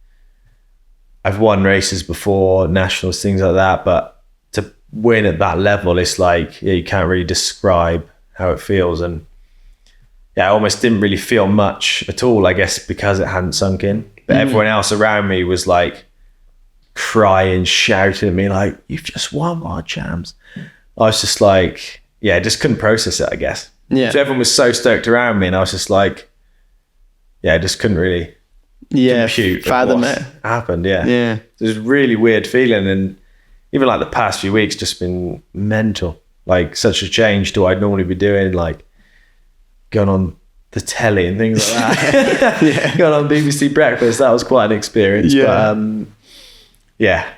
I've won races before, nationals, things like that, but to win at that level, it's like, you can't really describe how it feels. And I almost didn't really feel much at all, I guess, because it hadn't sunk in. But everyone else around me was like crying, shouting at me like, you've just won World Champs. I was just like, I just couldn't process it, I guess. So everyone was so stoked around me, and I was just like, I just couldn't really compute fathom it happened. It was a really weird feeling, and even like the past few weeks just been mental, like such a change to what I'd normally be doing. Like going on the telly and things like that. Going on BBC Breakfast, that was quite an experience. But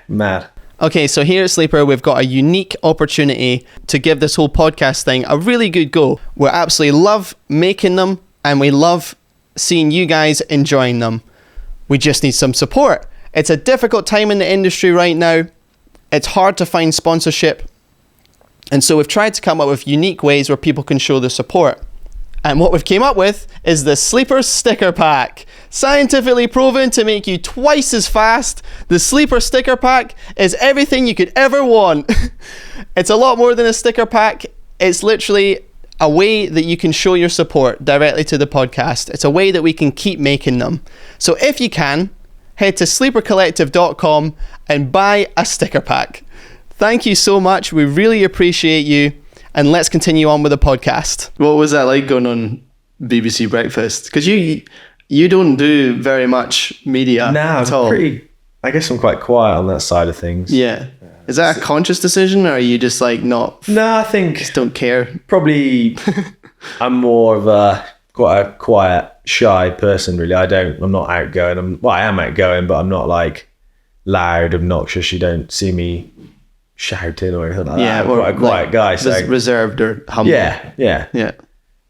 mad. Okay, so here at Sleeper, we've got a unique opportunity to give this whole podcast thing a really good go. We absolutely love making them, and we love seeing you guys enjoying them. We just need some support. It's a difficult time in the industry right now. It's hard to find sponsorship. And so we've tried to come up with unique ways where people can show their support. And what we've came up with is the Sleeper Sticker Pack. Scientifically proven to make you twice as fast. The Sleeper Sticker Pack is everything you could ever want. It's a lot more than a sticker pack. It's literally a way that you can show your support directly to the podcast. It's a way that we can keep making them. So if you can, head to sleepercollective.com and buy a sticker pack. Thank you so much. We really appreciate you. And let's continue on with the podcast. What was that like going on BBC Breakfast? Because you don't do very much media at all. I guess I'm quite quiet on that side of things. Yeah. Is that a conscious decision, or are you just like not? No, I think just don't care. Probably, I'm more of quite a quiet, shy person. Really, I'm not outgoing. I am outgoing, but I'm not like loud, obnoxious. You don't see me shouting or anything like that. I'm quite a quiet guy. So reserved or humble. Yeah.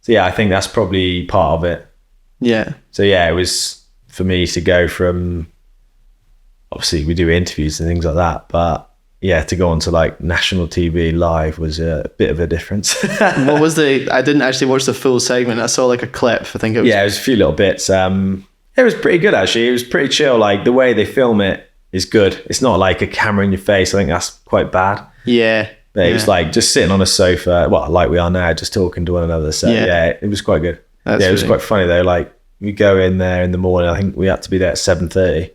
So yeah, I think that's probably part of it. Yeah. So yeah, it was for me to go from, obviously we do interviews and things like that, but yeah, to go on to like national TV live was a bit of a difference. What was I didn't actually watch the full segment. I saw like a clip. I think it was. Yeah, it was a few little bits. It was pretty good actually. It was pretty chill. Like the way they film it is good. It's not like a camera in your face. I think that's quite bad. Yeah. But it was like just sitting on a sofa, well, like we are now, just talking to one another. So yeah, it was quite good. It was quite funny though. Like we go in there in the morning. I think we had to be there at 7:30.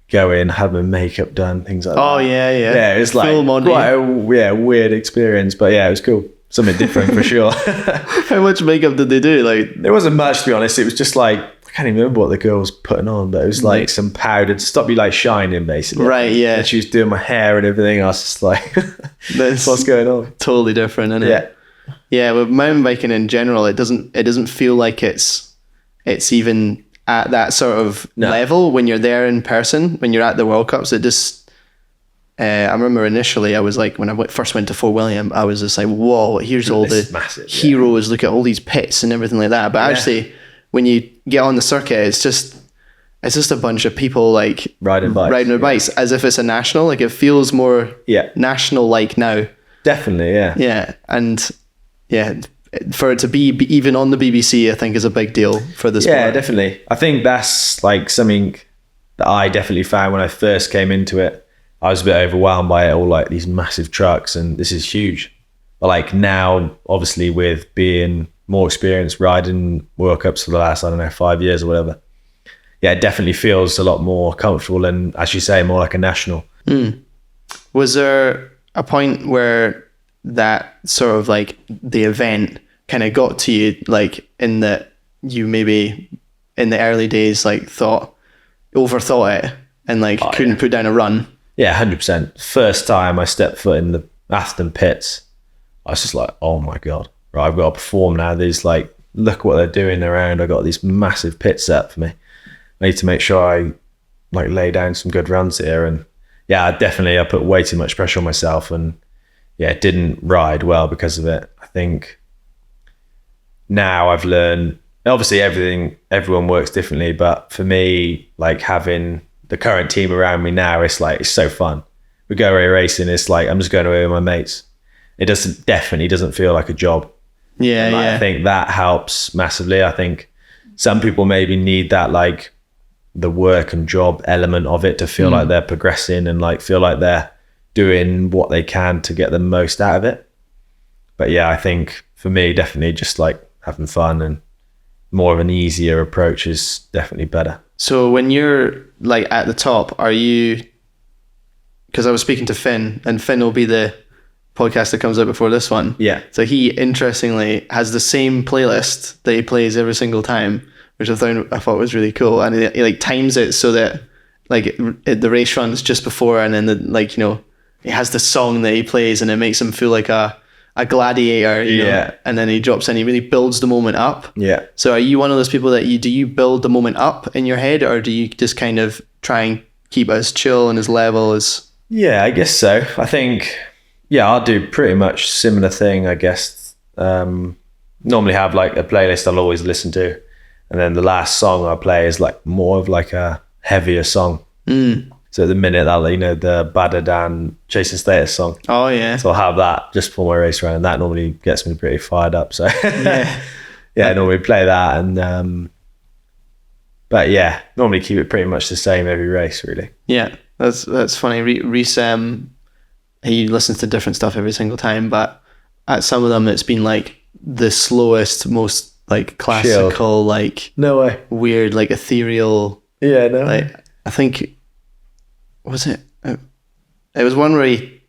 Go in, have my makeup done, things like that. Oh yeah. Yeah, it was like quite a weird experience, but yeah, it was cool. Something different for sure. How much makeup did they do? Like there wasn't much, to be honest. It was just like, I can't even remember what the girl was putting on, but it was like some powder to stop you like shining, basically. Right, yeah. And she was doing my hair and everything. I was just like, what's going on? Totally different, isn't it? Yeah, with mountain biking in general, it doesn't feel like it's even at that sort of level when you're there in person, when you're at the World Cups. It just, I remember initially I was like, when I first went to Fort William, I was just like, whoa, here's all the massive, heroes, look at all these pits and everything like that. But actually, when you get on the circuit, it's just a bunch of people like riding their bikes as if it's a national. Like it feels more national like now. Definitely, yeah. Yeah, and yeah, for it to be even on the BBC, I think is a big deal for the sport. Yeah, definitely. I think that's like something that I definitely found when I first came into it. I was a bit overwhelmed by it all, like these massive trucks, and this is huge. But like now, obviously with being more experienced riding World Cups for the last, 5 years or whatever, yeah, it definitely feels a lot more comfortable and, as you say, more like a national. Was there a point where that sort of like the event kind of got to you, like in that you maybe in the early days like overthought it and like couldn't put down a run? Yeah, 100%. First time I stepped foot in the Hatton pits, I was just like, oh my God, right, I've got to perform now. There's like, look what they're doing around. I got these massive pits set for me. I need to make sure I like lay down some good runs here. And yeah, I put way too much pressure on myself, and yeah, it didn't ride well because of it. I think now I've learned, obviously everyone works differently, but for me, like having the current team around me now, it's so fun. We go away racing, it's like I'm just going away with my mates. It definitely doesn't feel like a job. Yeah. I think that helps massively. I think some people maybe need that, like the work and job element of it to feel like they're progressing and like feel like they're doing what they can to get the most out of it. But yeah, I think for me, definitely just like having fun and more of an easier approach is definitely better. So when you're like at the top, are you, because I was speaking to Finn, and Finn will be the podcast that comes out before this one. Yeah. So he interestingly has the same playlist that he plays every single time, which I thought was really cool. And he like times it so that like the race runs just before, and then it has the song that he plays, and it makes him feel like a a gladiator, you know, Yeah. and then he drops in, he really builds the moment up. Yeah. So are you one of those people that do you build the moment up in your head, or do you just kind of try and keep it as chill and as level as... Yeah, I guess so. I think, yeah, I'll do pretty much similar thing, I guess. Normally have like a playlist I'll always listen to. And then the last song I play is like more of like a heavier song. So at the minute, I'll, you know, the Badadan Chasing Status song. Oh, yeah. So I'll have that just before my race round. That normally gets me pretty fired up. So Yeah. I normally play that. And but yeah, normally keep it pretty much the same every race, really. Yeah, that's funny. Reese, he listens to different stuff every single time, but at some of them, it's been like the slowest, most like classical, Chilled. like No way. weird, like ethereal. Yeah, no. Like I think, was it? It was one where he.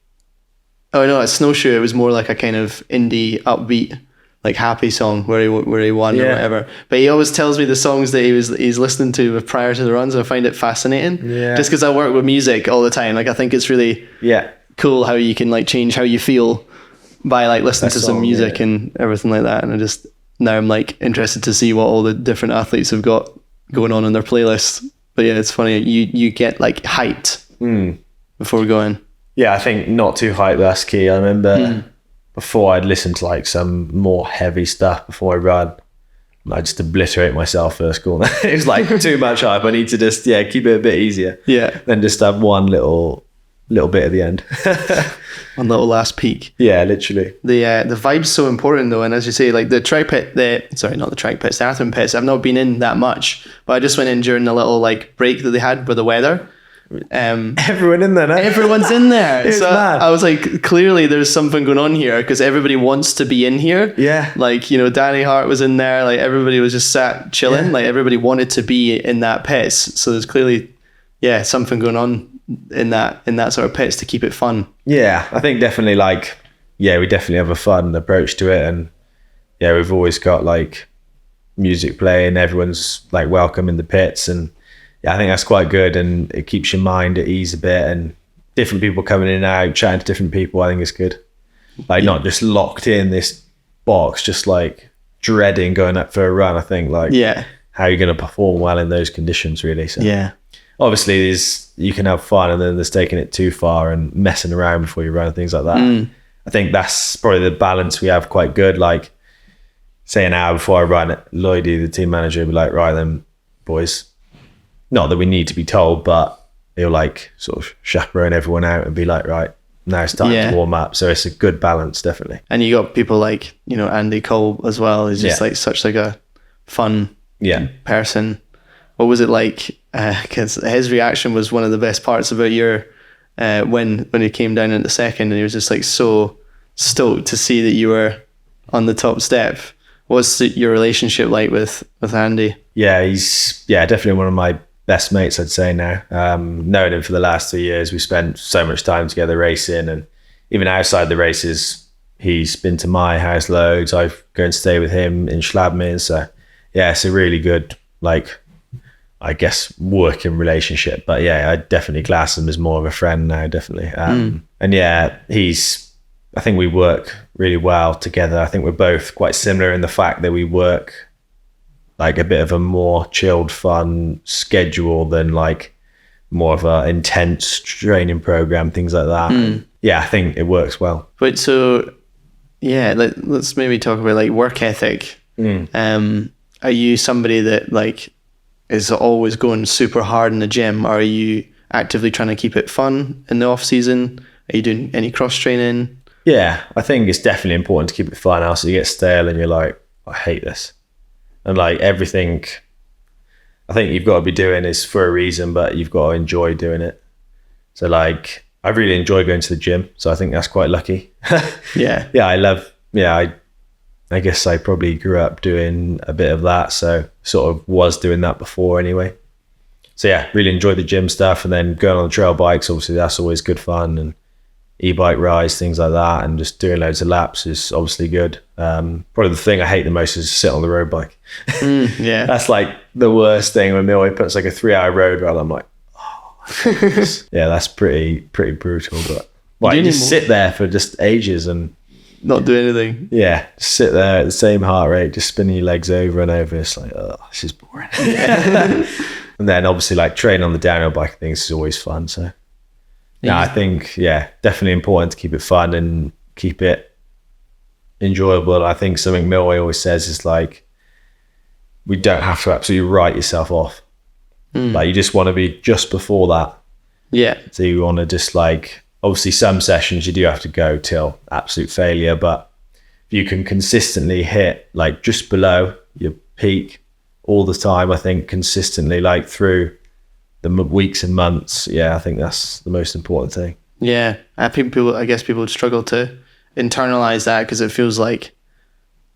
Oh no, at Snowshoe, it was more like a kind of indie, upbeat, like happy song where he won or whatever. But he always tells me the songs that he's listening to prior to the runs. I find it fascinating. Yeah. Just because I work with music all the time, like I think it's really cool how you can like change how you feel by like listening to some music and everything like that. And now I'm like interested to see what all the different athletes have got going on in their playlists. But yeah, it's funny. You get like hyped before going. Yeah, I think not too hype, that's key. I remember before I'd listen to like some more heavy stuff before I run. I just obliterate myself first corner. It was like too much hype. I need to just keep it a bit easier. Yeah. Then just have one little bit at the end. One little last peak. Yeah, literally. The vibe's so important though, and as you say, like the track pit, not the track pits, the Hatton pits, I've not been in that much, but I just went in during the little like break that they had with the weather. Everyone in there now. Everyone's in there. It's so mad. I was like, clearly there's something going on here because everybody wants to be in here. Yeah. Like, you know, Danny Hart was in there. Like everybody was just sat chilling. Yeah. Like everybody wanted to be in that pits. So there's clearly, something going on in that sort of pits to keep it fun. Yeah, I think definitely we definitely have a fun approach to it. And yeah, we've always got like music playing. Everyone's like welcome in the pits, and I think that's quite good, and it keeps your mind at ease a bit, and different people coming in and out, chatting to different people, I think it's good. Like not just locked in this box, just like dreading going up for a run. I think how are you going to perform well in those conditions, really? So obviously you can have fun, and then there's taking it too far and messing around before you run and things like that. I think that's probably the balance we have quite good. Like say an hour before I run, Lloydie, the team manager, will be like, right then, boys, not that we need to be told, but he'll like sort of chaperone everyone out and be like, right, now it's time to warm up. So it's a good balance, definitely. And you got people like, you know, Andy Cole as well. He's just like such like a fun person. What was it like? Because his reaction was one of the best parts about your when he came down in the second, and he was just like so stoked to see that you were on the top step. What's your relationship like with Andy? Yeah, he's definitely one of my best mates, I'd say now. Known him for the last 3 years. We spent so much time together racing, and even outside the races, he's been to my house loads. I go and stay with him in Schladming. So yeah, it's a really good, like, I guess, working relationship. But yeah, I definitely class him as more of a friend now, definitely. And yeah, I think we work really well together. I think we're both quite similar in the fact that we work like a bit of a more chilled, fun schedule than like more of a intense training program, things like that. Yeah, I think it works well. But so, yeah, let's maybe talk about like work ethic. Are you somebody that like is always going super hard in the gym? Or are you actively trying to keep it fun in the off season? Are you doing any cross training? Yeah, I think it's definitely important to keep it fun. Else you get stale and you're like, I hate this. And like everything, I think you've got to be doing is for a reason, but you've got to enjoy doing it. So like, I really enjoy going to the gym. So I think that's quite lucky. Yeah. I guess I probably grew up doing a bit of that. So sort of was doing that before anyway. So yeah, really enjoy the gym stuff, and then going on the trail bikes. Obviously that's always good fun, and e-bike rides, things like that, and just doing loads of laps is obviously good. Probably the thing I hate the most is sit on the road bike. Yeah. That's like the worst thing when Milway puts like a 3-hour road ride. I'm like, yeah, that's pretty brutal. But like, you just sit there for just ages, and not do anything. Yeah, sit there at the same heart rate, just spinning your legs over and over. It's like, oh, this is boring. And then obviously like training on the downhill bike things is always fun. So yeah, I think, definitely important to keep it fun and keep it enjoyable. I think something Milway always says is like, we don't have to absolutely write yourself off. Like you just want to be just before that. Yeah. So you want to just like, obviously some sessions you do have to go till absolute failure, but if you can consistently hit like just below your peak all the time, I think consistently like through the weeks and months, I think that's the most important thing. Yeah. I guess people would struggle to internalize that because it feels like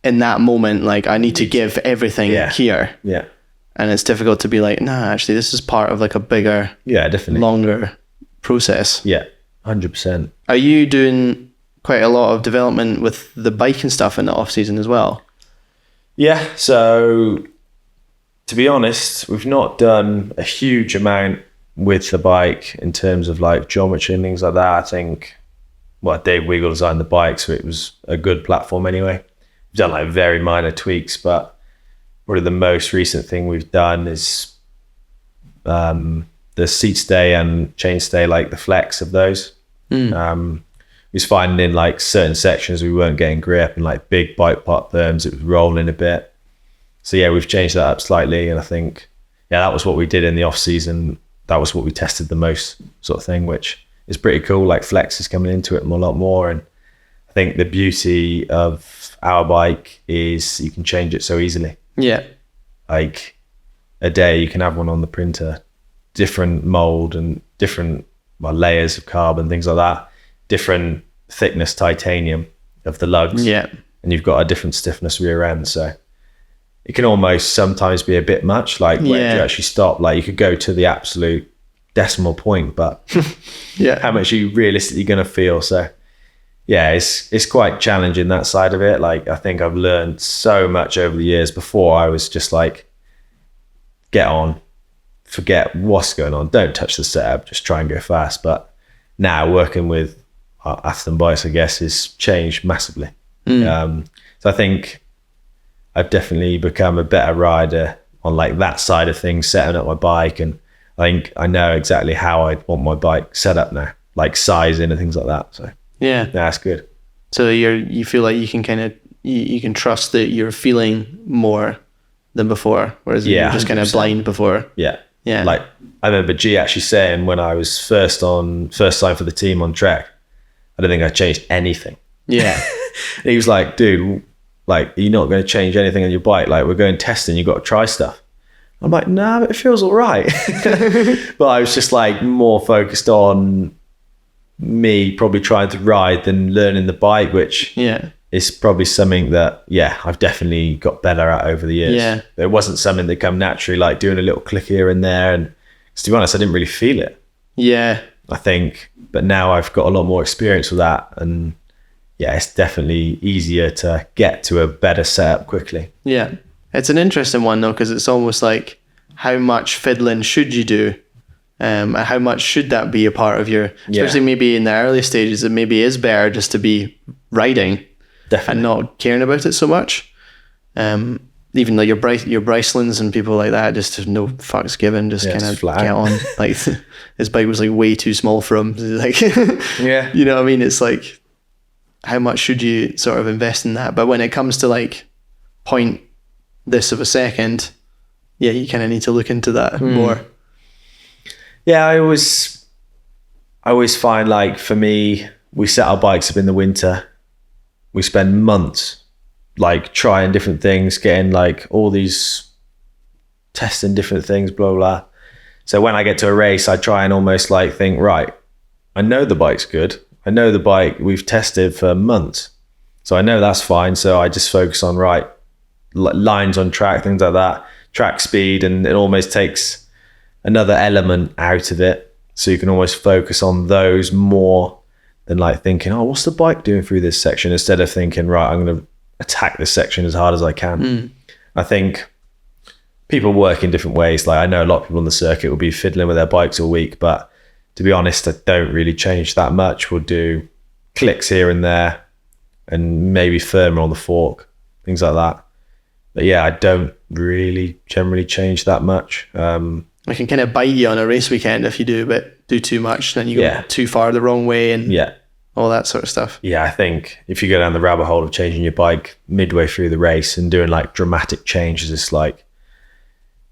in that moment, like I need to give everything here. Yeah. And it's difficult to be like, nah, actually this is part of like a bigger, definitely longer process. Yeah, 100%. Are you doing quite a lot of development with the bike and stuff in the off season as well? Yeah, so to be honest, we've not done a huge amount with the bike in terms of like geometry and things like that. I think, Dave Wiggle designed the bike, so it was a good platform anyway. We've done like very minor tweaks, but probably the most recent thing we've done is the seat stay and chain stay, like the flex of those. We was finding in like certain sections we weren't getting grip, and like big bike part berms it was rolling a bit. So we've changed that up slightly, and I think that was what we did in the off season. That was what we tested the most, sort of thing, which is pretty cool. Like flex is coming into it a lot more, and I think the beauty of our bike is you can change it so easily. Yeah. Like a day you can have one on the printer, different mold and different layers of carbon, things like that, different thickness titanium of the lugs. Yeah. And you've got a different stiffness rear end. So it can almost sometimes be a bit much, like when you actually stop, like you could go to the absolute decimal point, but how much are you realistically going to feel? So it's quite challenging, that side of it. Like I think I've learned so much over the years. Before I was just like, get on, forget what's going on, don't touch the setup, just try and go fast. But now working with Hatton bikes, I guess, has changed massively. So I think I've definitely become a better rider on like that side of things, setting up my bike, and I think I know exactly how I want my bike set up now, like sizing and things like that. So that's good. So you feel like you can kind of you can trust that you're feeling more than before, whereas you're just 100%. Kind of blind before. Yeah. Like I remember G actually saying when I was first time for the team on track, I don't think I changed anything. Yeah. And he was like, dude, like you're not going to change anything on your bike. Like we're going testing, you got to try stuff. I'm like, nah, but it feels all right. But I was just like more focused on me probably trying to ride than learning the bike, which is probably something that I've definitely got better at over the years. It wasn't something that come naturally, like doing a little click here and there, and to be honest I didn't really feel it. I think, but now I've got a lot more experience with that, and it's definitely easier to get to a better setup quickly. It's an interesting one though, because it's almost like how much fiddling should you do? How much should that be a part of your, especially maybe in the early stages, it maybe is better just to be riding and not caring about it so much. Even like your Brycelands and people like that, just no fucks given, just kind of get on. Like his bike was like way too small for him. Like, you know what I mean? It's like, how much should you sort of invest in that? But when it comes to like point this of a second, you kind of need to look into that more. I always find, like, for me, we set our bikes up in the winter. We spend months like trying different things, getting like all these testing different things, blah, blah. So when I get to a race, I try and almost like think, right, I know the bike's good. I know the bike we've tested for months. So I know that's fine. So I just focus on lines on track, things like that, track speed, and it almost takes another element out of it. So you can almost focus on those more than like thinking, oh, what's the bike doing through this section? Instead of thinking, right, I'm going to attack this section as hard as I can. I think people work in different ways. Like I know a lot of people on the circuit will be fiddling with their bikes all week, but to be honest, I don't really change that much. We'll do clicks here and there, and maybe firmer on the fork, things like that. But yeah, I don't really generally change that much. It can kind of bite you on a race weekend if you do too much, then you go too far the wrong way and all that sort of stuff. Yeah, I think if you go down the rabbit hole of changing your bike midway through the race and doing like dramatic changes, it's like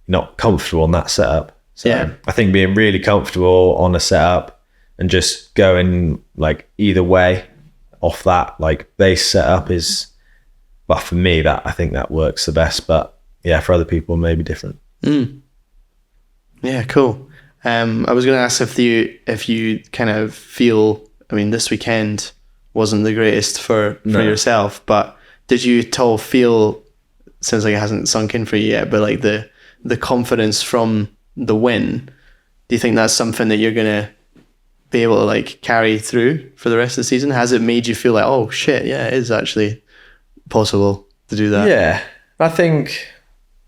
not comfortable on that setup. So I think being really comfortable on a setup and just going like either way off that like base setup is, well, for me, that I think that works the best. But yeah, for other people, maybe different. Yeah, cool. I was going to ask if you kind of feel, I mean, this weekend wasn't the greatest for yourself, but did you at all feel, sounds like it hasn't sunk in for you yet, but like the confidence from the win, do you think that's something that you're going to be able to like carry through for the rest of the season? Has it made you feel like, oh shit, yeah, it is actually possible to do that? Yeah, I think,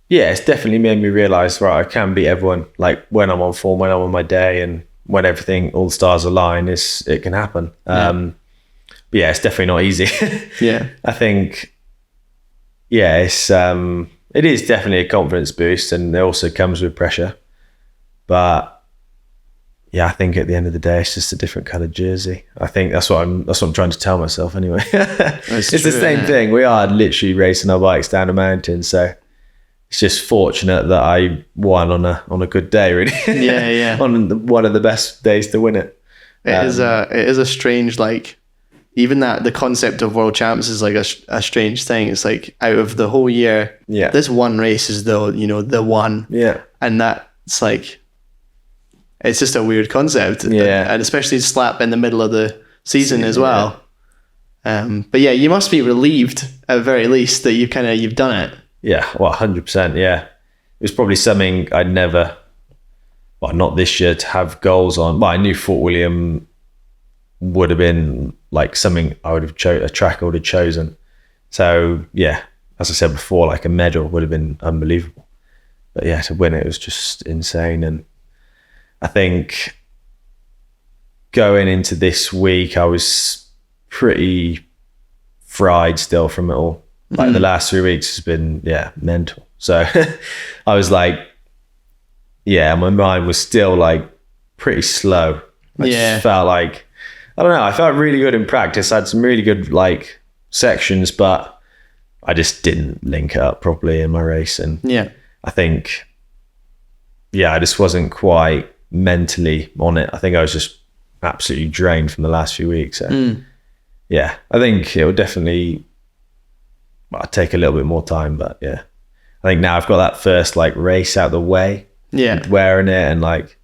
it's definitely made me realise, right, I can beat everyone. Like when I'm on form, when I'm on my day, and when everything, all the stars align, it can happen. But yeah, it's definitely not easy. I think, it is definitely a confidence boost, and it also comes with pressure. But yeah, I think at the end of the day, it's just a different coloured jersey. I think that's what I'm trying to tell myself anyway. It's true, the same thing. We are literally racing our bikes down a mountain, so it's just fortunate that I won on a good day, really. On one of the best days to win it. It is a strange, like, even that the concept of world champs is like a strange thing. It's like out of the whole year, this one race is the one. And that's like, it's just a weird concept. And especially slap in the middle of the season as well. But yeah, you must be relieved at the very least that you've done it. Yeah, well, 100%. Yeah, it was probably something I'd never, well, not this year, to have goals on. But I knew Fort William would have been like something I would have a track I would have chosen. So yeah, as I said before, like a medal would have been unbelievable. But yeah, to win it was just insane. And I think going into this week, I was pretty fried still from it all. Like the last 3 weeks has been, mental. So I was like, my mind was still like pretty slow. I just felt like, I don't know, I felt really good in practice. I had some really good like sections, but I just didn't link it up properly in my race. And I think, I just wasn't quite mentally on it. I think I was just absolutely drained from the last few weeks. So I think it would definitely, I'll take a little bit more time, but I think now I've got that first like race out the way, wearing it, and like,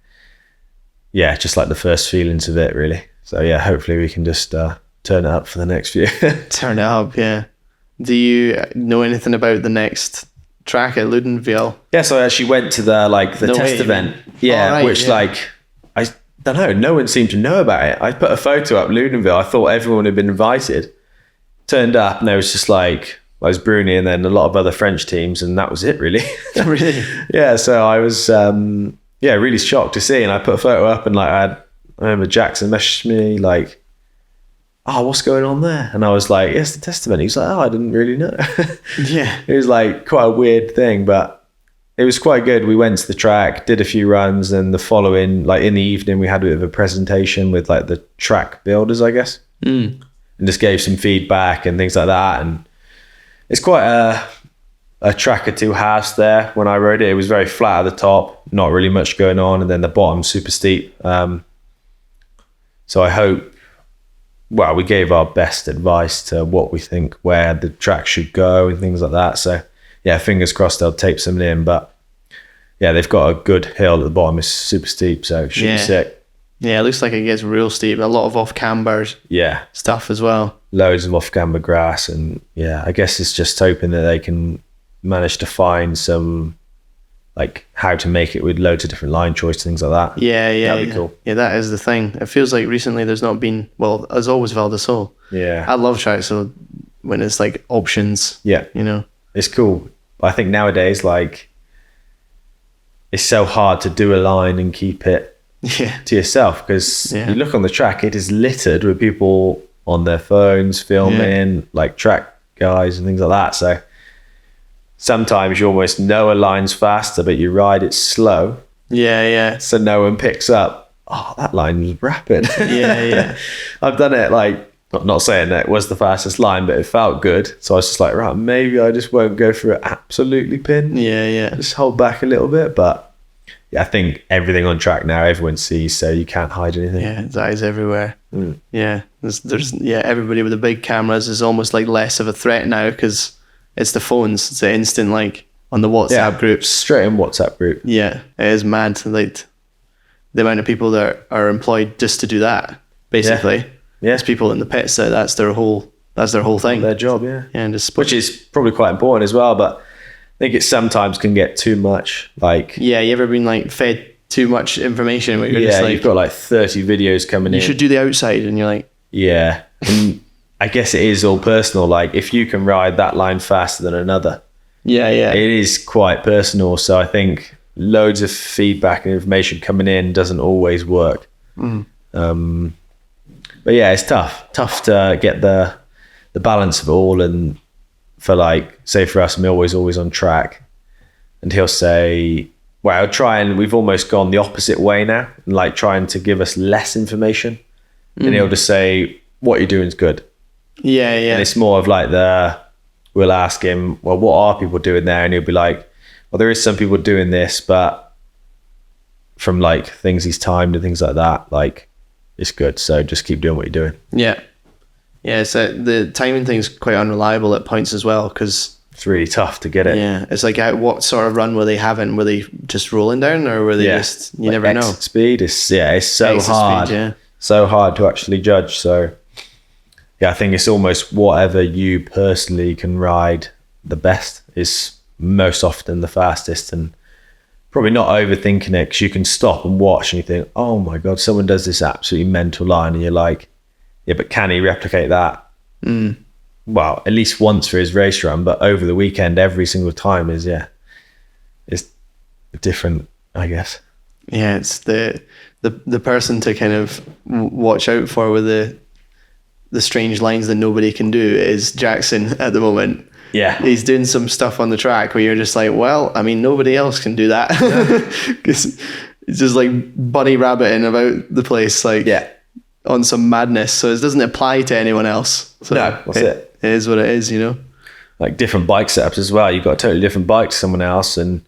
just like the first feelings of it really. So hopefully we can just turn it up for the next few. Turn it up, Do you know anything about the next track at Ludenville? Yeah, so I actually went to the test event. Like, I don't know, no one seemed to know about it. I put a photo up Ludenville. I thought everyone had been invited. Turned up and there was just like, I was Bruni and then a lot of other French teams, and that was it really. Really? So I was really shocked to see, and I put a photo up, and like I remember Jackson messaged me like, oh, what's going on there? And I was like, yes, the test event. He was like, oh, I didn't really know. It was like quite a weird thing, but it was quite good. We went to the track, did a few runs, and the following, like in the evening, we had a bit of a presentation with like the track builders, I guess, and just gave some feedback and things like that. And it's quite a track of two halves there. When I rode it, it was very flat at the top, not really much going on, and then the bottom super steep. So I hope, well, we gave our best advice to what we think where the track should go and things like that. So fingers crossed they'll tape something in. But they've got a good hill at the bottom. It's super steep, so it should be sick. Yeah, it looks like it gets real steep. A lot of off-camber stuff as well. Loads of off-camber grass. And I guess it's just hoping that they can manage to find some, like, how to make it with loads of different line choice, things like that. That'd be cool. Yeah, that is the thing. It feels like recently there's not been, well, there's always Val de Sol. I love track, so when it's like options, it's cool. I think nowadays, like, it's so hard to do a line and keep it to yourself, because you look on the track, it is littered with people on their phones, filming, like track guys and things like that. So sometimes you almost know a line's faster, but you ride it slow. Yeah. So no one picks up, oh, that line was rapid. Yeah. I've done it like, not saying that it was the fastest line, but it felt good. So I was just like, right, maybe I just won't go for it absolutely pin. Yeah. Just hold back a little bit. But yeah, I think everything on track now, everyone sees, so you can't hide anything. Yeah, it's eyes everywhere. Yeah, there's everybody with the big cameras is almost like less of a threat now because it's the phones. It's the instant, like on the WhatsApp groups. Straight in WhatsApp group. Yeah, it is mad. Like the amount of people that are employed just to do that, basically. Yeah. There's people in the pits that that's their whole thing. Their job, yeah. And just which is probably quite important as well, but I think it sometimes can get too much. Like, yeah, you ever been like fed too much information where you're just like, you've got like 30 videos coming in. You should do the outside, and you're like, yeah. And I guess it is all personal. Like if you can ride that line faster than another, it is quite personal. So I think loads of feedback and information coming in doesn't always work. But yeah, it's tough to get the balance of it all. And for like, say for us, Millwall's always on track, and he'll say, well, I'll try, and we've almost gone the opposite way now, like trying to give us less information. And he'll just say, what you're doing is good. Yeah. And it's more of like we'll ask him, well, what are people doing there? And he'll be like, well, there is some people doing this, but from like things he's timed and things like that, like it's good. So just keep doing what you're doing. Yeah. So the timing thing's quite unreliable at points as well, because it's really tough to get it. Yeah, it's like what sort of run were they having? Were they just rolling down, or were they just? You like never know. Speed is so exit hard. Speed, so hard to actually judge. So yeah, I think it's almost whatever you personally can ride the best is most often the fastest, and probably not overthinking it, because you can stop and watch and you think, oh my God, someone does this absolutely mental line, and you're like, yeah, but can he replicate that? Well, at least once for his race run, but over the weekend, every single time is different, I guess. Yeah, it's the person to kind of watch out for with the strange lines that nobody can do is Jackson at the moment. Yeah. He's doing some stuff on the track where you're just like, well, I mean, nobody else can do that. Because it's just like bunny rabbiting about the place, like on some madness. So it doesn't apply to anyone else. So no, that's it. It is what it is, you know? Like different bike setups as well. You've got a totally different bike to someone else, and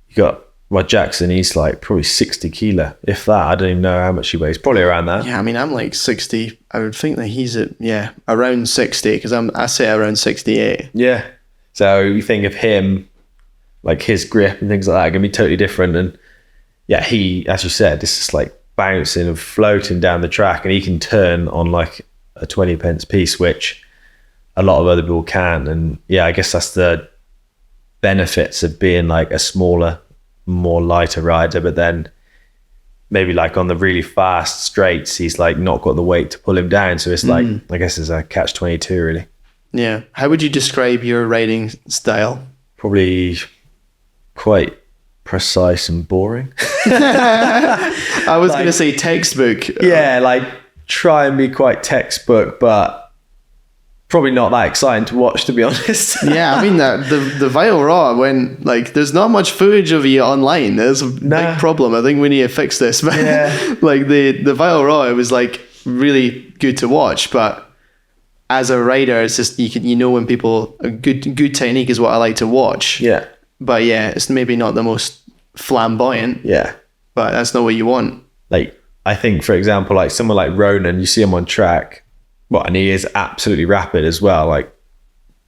you got Jackson, he's like probably 60 kilo, if that. I don't even know how much he weighs. Probably around that. Yeah, I mean, I'm like 60. I would think that he's at, around 60, because I say around 68. Yeah. So you think of him, like his grip and things like that are going to be totally different. And yeah, he, as you said, this is like bouncing and floating down the track, and he can turn on like a 20 pence piece, which a lot of other people can't. And yeah, I guess that's the benefits of being like a smaller, more lighter rider. But then maybe like on the really fast straights, he's like not got the weight to pull him down. So it's like, I guess it's a catch-22 really. Yeah. How would you describe your riding style? Probably quite precise and boring. I was going to say textbook. Yeah, like try and be quite textbook, but probably not that exciting to watch, to be honest. Yeah, I mean that the Vital Raw, when like there's not much footage of you online. There's a big problem. I think we need to fix this. But like the Vital Raw, it was like really good to watch, but as a rider, it's just you know when people a good technique is what I like to watch. Yeah. But yeah, it's maybe not the most flamboyant. Yeah. But that's not what you want. Like I think, for example, like someone like Ronan, you see him on track. Well, and he is absolutely rapid as well. Like,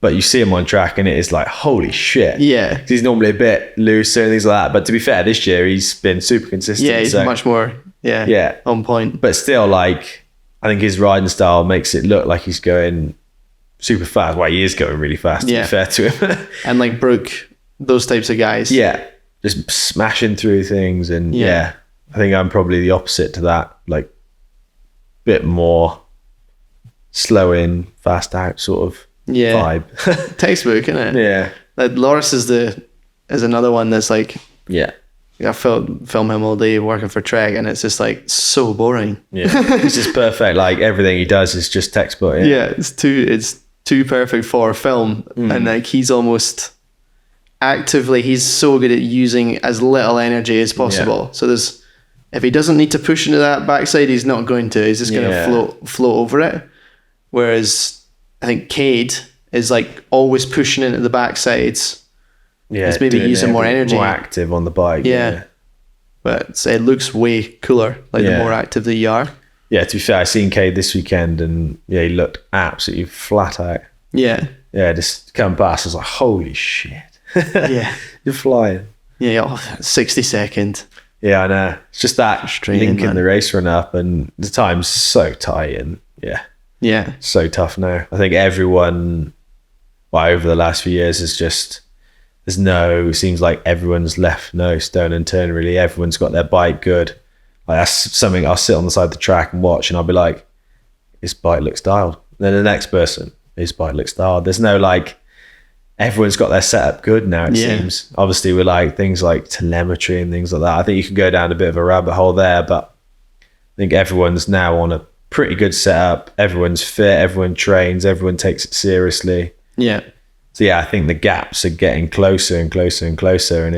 but you see him on track and it is like, holy shit. Yeah. He's normally a bit looser and things like that. But to be fair, this year he's been super consistent. Yeah, he's much more on point. But still, like, I think his riding style makes it look like he's going super fast. Well, he is going really fast, to be fair to him. And like Brooke, those types of guys. Yeah. Just smashing through things. And I think I'm probably the opposite to that. Like, bit more slow in, fast out sort of vibe. Textbook, isn't it? Yeah. Like Loris is another one that's like I film him all day working for Trek, and it's just like so boring. Yeah, it's just perfect. Like everything he does is just textbook. Yeah, it's too perfect for film, and like he's almost actively, he's so good at using as little energy as possible. So if he doesn't need to push into that backside, he's not going to. He's just going to float over it. Whereas I think Cade is like always pushing into the backsides. Yeah, he's maybe using more energy, more active on the bike. Yeah, but it looks way cooler. Like the more active that you are. Yeah, to be fair, I seen Cade this weekend, and he looked absolutely flat out. Yeah, just come past, I was like, holy shit. Yeah, you're flying. Yeah, 60-second. Yeah, I know. It's just that linking the race run up, and the time's so tight, and yeah, so tough now. I think everyone, over the last few years, is just it seems like everyone's left no stone unturned. Really, everyone's got their bike good. Like that's something I'll sit on the side of the track and watch, and I'll be like, his bike looks dialed. And then the next person, his bike looks dialed. There's no like, everyone's got their setup good now, it seems. Obviously with like things like telemetry and things like that, I think you can go down a bit of a rabbit hole there, but I think everyone's now on a pretty good setup. Everyone's fit, everyone trains, everyone takes it seriously. Yeah. So I think the gaps are getting closer and closer and closer, and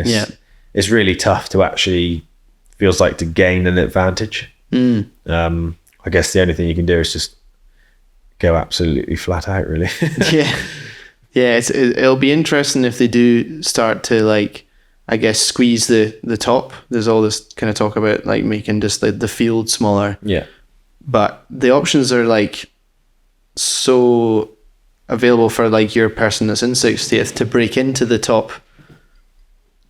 it's really tough to actually, feels like, to gain an advantage. I guess the only thing you can do is just go absolutely flat out, really. It'll be interesting if they do start to like, I guess, squeeze the top. There's all this kind of talk about like making just the field smaller. Yeah, but the options are like so available for like your person that's in 60th to break into the top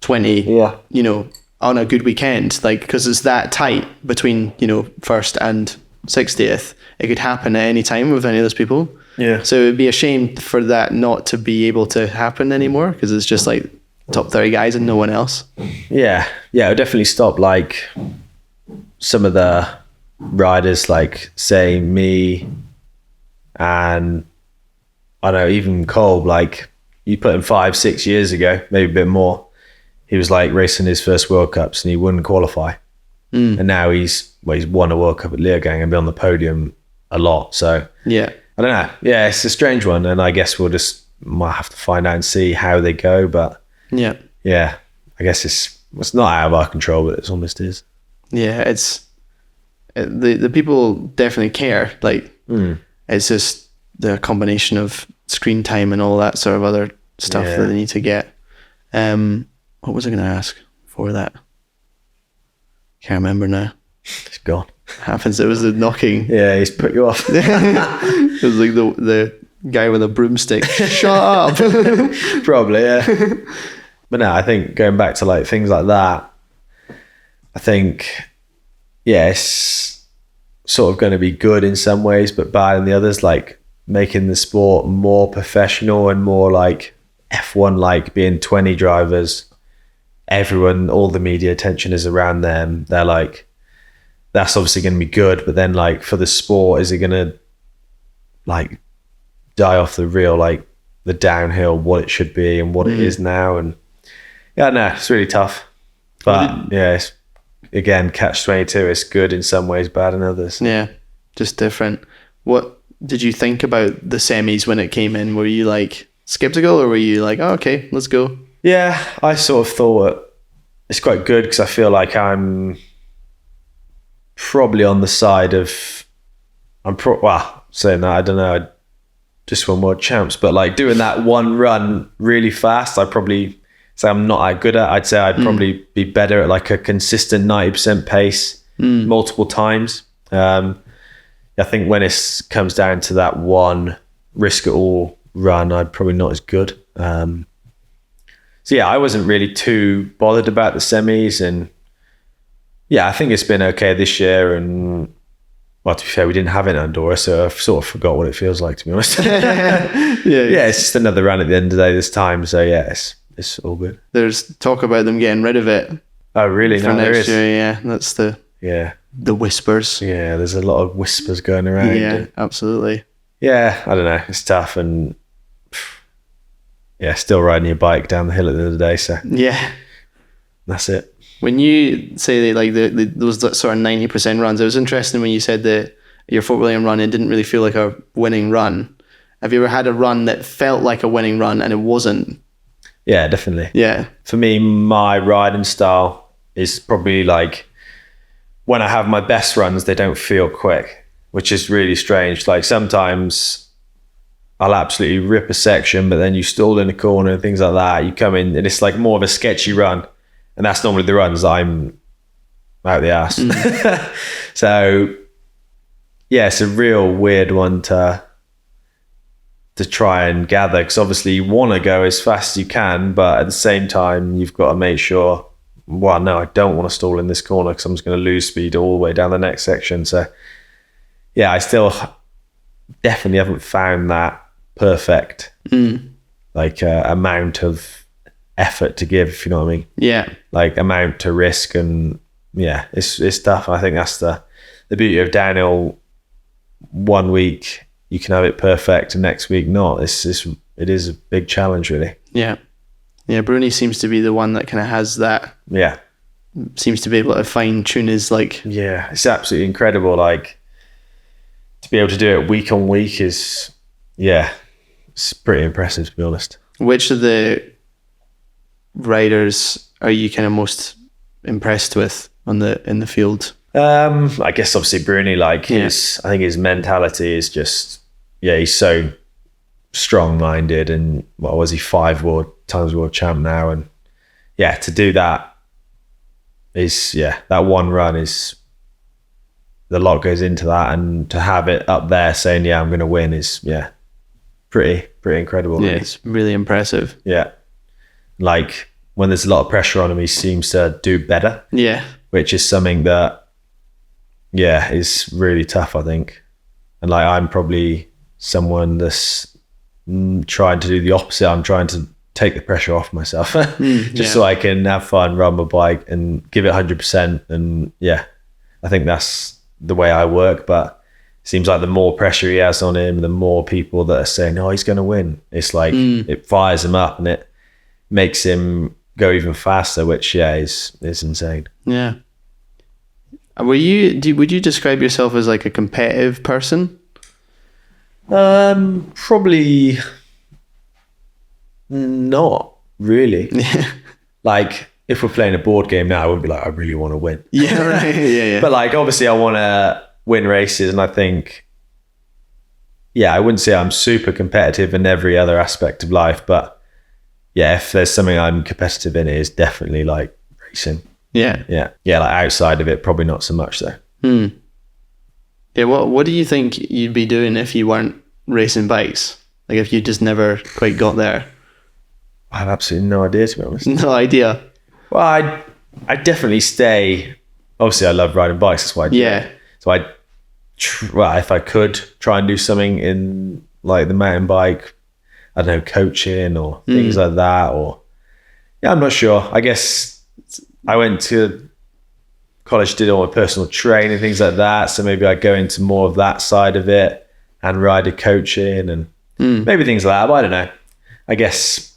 20. You know, on a good weekend, like, because it's that tight between, you know, first and 60th. It could happen at any time with any of those people. Yeah. So it'd be a shame for that not to be able to happen anymore, because it's just like top 30 guys and no one else. Yeah, it would definitely stop like some of the riders, like say me and I don't know, even Kolb, like you put him 5-6 years ago, maybe a bit more. He was like racing his first World Cups and he wouldn't qualify. And now he's won a World Cup at Leogang and been on the podium a lot. So yeah, I don't know. Yeah, it's a strange one, and I guess might have to find out and see how they go. But yeah, I guess it's not out of our control, but it almost is. Yeah, it's the people definitely care. Like it's just the combination of screen time and all that sort of other stuff that they need to get. What was I going to ask for that? Can't remember now. It's gone. Happens. It was the knocking. Yeah, he's put you off. It was like the guy with a broomstick. Shut up. Probably, yeah. But no, I think going back to like things like that, I think, it's sort of going to be good in some ways, but bad in the others, like making the sport more professional and more like F1, like being 20 drivers. Everyone, all the media attention is around them. They're like, that's obviously going to be good, but then like for the sport, is it going to like die off the real, like the downhill, what it should be and what it is now? And no, it's really tough. But it's, again, catch-22, it's good in some ways, bad in others. Yeah, just different. What did you think about the semis when it came in? Were you like skeptical, or were you like, oh, okay, let's go? Yeah, I sort of thought it's quite good, because I feel like I'm probably on the side of, saying that, I don't know, I just won world champs, but like doing that one run really fast, I probably say I'm not that good at. I'd say I'd probably be better at like a consistent 90% pace multiple times. I think when it comes down to that one risk it all run, I'm probably not as good. So yeah, I wasn't really too bothered about the semis, and I think it's been okay this year. And well, to be fair, we didn't have it in Andorra, so I've sort of forgot what it feels like, to be honest. It's just another run at the end of the day this time. So it's all good. There's talk about them getting rid of it. Oh really? For next year, yeah. That's the whispers. Yeah, there's a lot of whispers going around. Yeah, absolutely. Yeah, I don't know. It's tough, and still riding your bike down the hill at the end of the day. So yeah, that's it. When you say that, like those sort of 90% runs, it was interesting when you said that your Fort William run, it didn't really feel like a winning run. Have you ever had a run that felt like a winning run and it wasn't? Yeah, definitely. Yeah. For me, my riding style is probably like when I have my best runs, they don't feel quick, which is really strange. Like sometimes I'll absolutely rip a section, but then you stall in a corner and things like that. You come in and it's like more of a sketchy run. And that's normally the runs I'm out the ass. So yeah, it's a real weird one to try and gather, because obviously you want to go as fast as you can, but at the same time you've got to make sure, well, no, I don't want to stall in this corner because I'm just going to lose speed all the way down the next section. So yeah, I still definitely haven't found that perfect like amount of effort to give, if you know what I mean. Yeah. Like amount to risk, and yeah, it's tough. I think that's the beauty of downhill. One week you can have it perfect and next week not. It is a big challenge, really. Yeah. Yeah, Bruni seems to be the one that kind of has that. Yeah. Seems to be able to fine tune his like. Yeah, it's absolutely incredible. Like to be able to do it week on week is, yeah, it's pretty impressive, to be honest. Which of the riders are you kind of most impressed with in the field? I guess obviously Bruni, like I think his mentality is just, yeah, he's so strong-minded, and what was he, 5 times world champ now, and yeah, to do that is, yeah, that one run is, a lot goes into that, and to have it up there saying, yeah, I'm going to win is, yeah, pretty incredible. Yeah, it's really impressive. Yeah. Like when there's a lot of pressure on him, he seems to do better. Yeah. Which is something that, yeah, is really tough, I think. And like, I'm probably someone that's trying to do the opposite. I'm trying to take the pressure off myself just so I can have fun, run my bike and give it 100%. And yeah, I think that's the way I work. But it seems like the more pressure he has on him, the more people that are saying, oh, he's going to win. It's like, it fires him up and it makes him go even faster, which, yeah, is insane. Yeah. Would you describe yourself as like a competitive person? Probably not really. Like if we're playing a board game now, I wouldn't be like, I really want to win. Yeah, right. Yeah. But like, obviously I want to win races, and I think, yeah, I wouldn't say I'm super competitive in every other aspect of life, but yeah, if there's something I'm competitive in, it is definitely like racing. Yeah. Yeah. Yeah. Like outside of it, probably not so much though. Yeah. What do you think you'd be doing if you weren't racing bikes? Like if you just never quite got there? I have absolutely no idea, to be honest. No idea. Well, I definitely stay. Obviously, I love riding bikes. That's why I do it. So if I could try and do something in like the mountain bike, I don't know, coaching or things like that, or yeah, I'm not sure. I guess I went to college, did all my personal training, things like that. So maybe I go into more of that side of it and rider coaching and maybe things like that. But I don't know. I guess,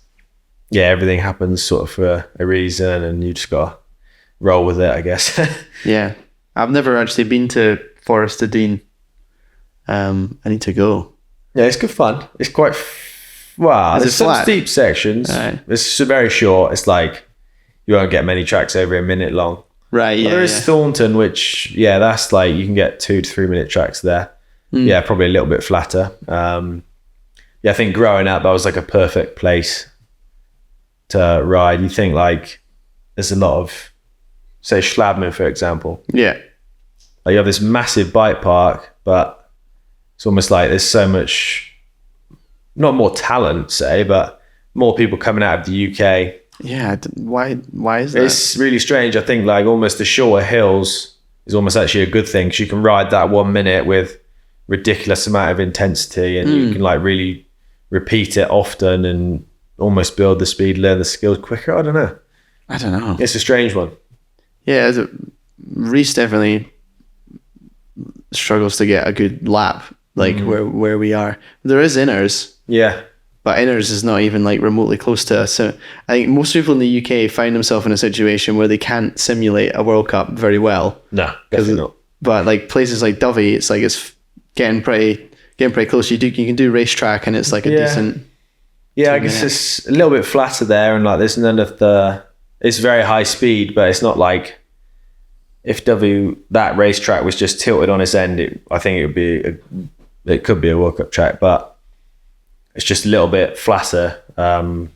yeah, everything happens sort of for a reason, and you just got to roll with it, I guess. Yeah. I've never actually been to Forest of Dean. I need to go. Yeah, it's good fun. It's quite, there's some steep sections. Right. It's very short. It's like, you won't get many tracks over a minute long. Right, yeah. But there is Thornton, which, yeah, that's like, you can get 2 to 3 minute tracks there. Yeah, probably a little bit flatter. Yeah, I think growing up, that was like a perfect place to ride. You think like, there's a lot of, say, Schlabman, for example. Yeah. Like you have this massive bike park, but it's almost like there's so much, not more talent, say, but more people coming out of the UK. Yeah. Why is that? It's really strange. I think like almost the shorter hills is almost actually a good thing, because you can ride that 1 minute with ridiculous amount of intensity, and you can like really repeat it often and almost build the speed, learn the skills quicker. I don't know. It's a strange one. Yeah. Reese definitely struggles to get a good lap, like where we are. There is inners. Yeah. but inners is not even like remotely close to us. So I think most people in the UK find themselves in a situation where they can't simulate a World Cup very well. No, definitely not. But like places like Dovey, it's like it's getting pretty close. You can do racetrack and it's like a decent. Yeah, I guess it's a little bit flatter there, and like there's none of the. It's very high speed, but it's not like if that racetrack was just tilted on its end. I think it could be a World Cup track, but it's just a little bit flatter, so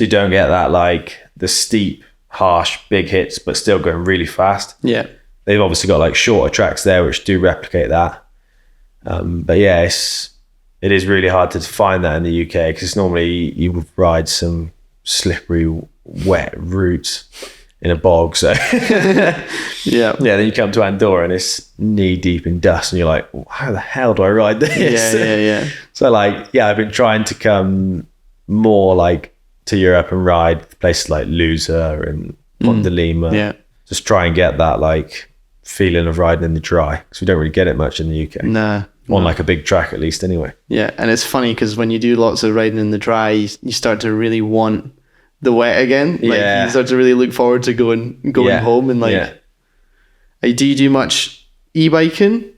you don't get that like the steep, harsh, big hits, but still going really fast. Yeah, they've obviously got like shorter tracks there which do replicate that. But yeah, it is really hard to find that in the UK because normally you ride some slippery, wet routes in a bog. So yeah. Then you come to Andorra and it's knee deep in dust, and you're like, how the hell do I ride this? Yeah. So like, I've been trying to come more like to Europe and ride places like Lusa and Ponte Lima. Yeah, just try and get that like feeling of riding in the dry because we don't really get it much in the UK. On like a big track at least anyway. Yeah, and it's funny because when you do lots of riding in the dry, you start to really want the wet again. Like you start to really look forward to going home and like. Do you do much e-biking?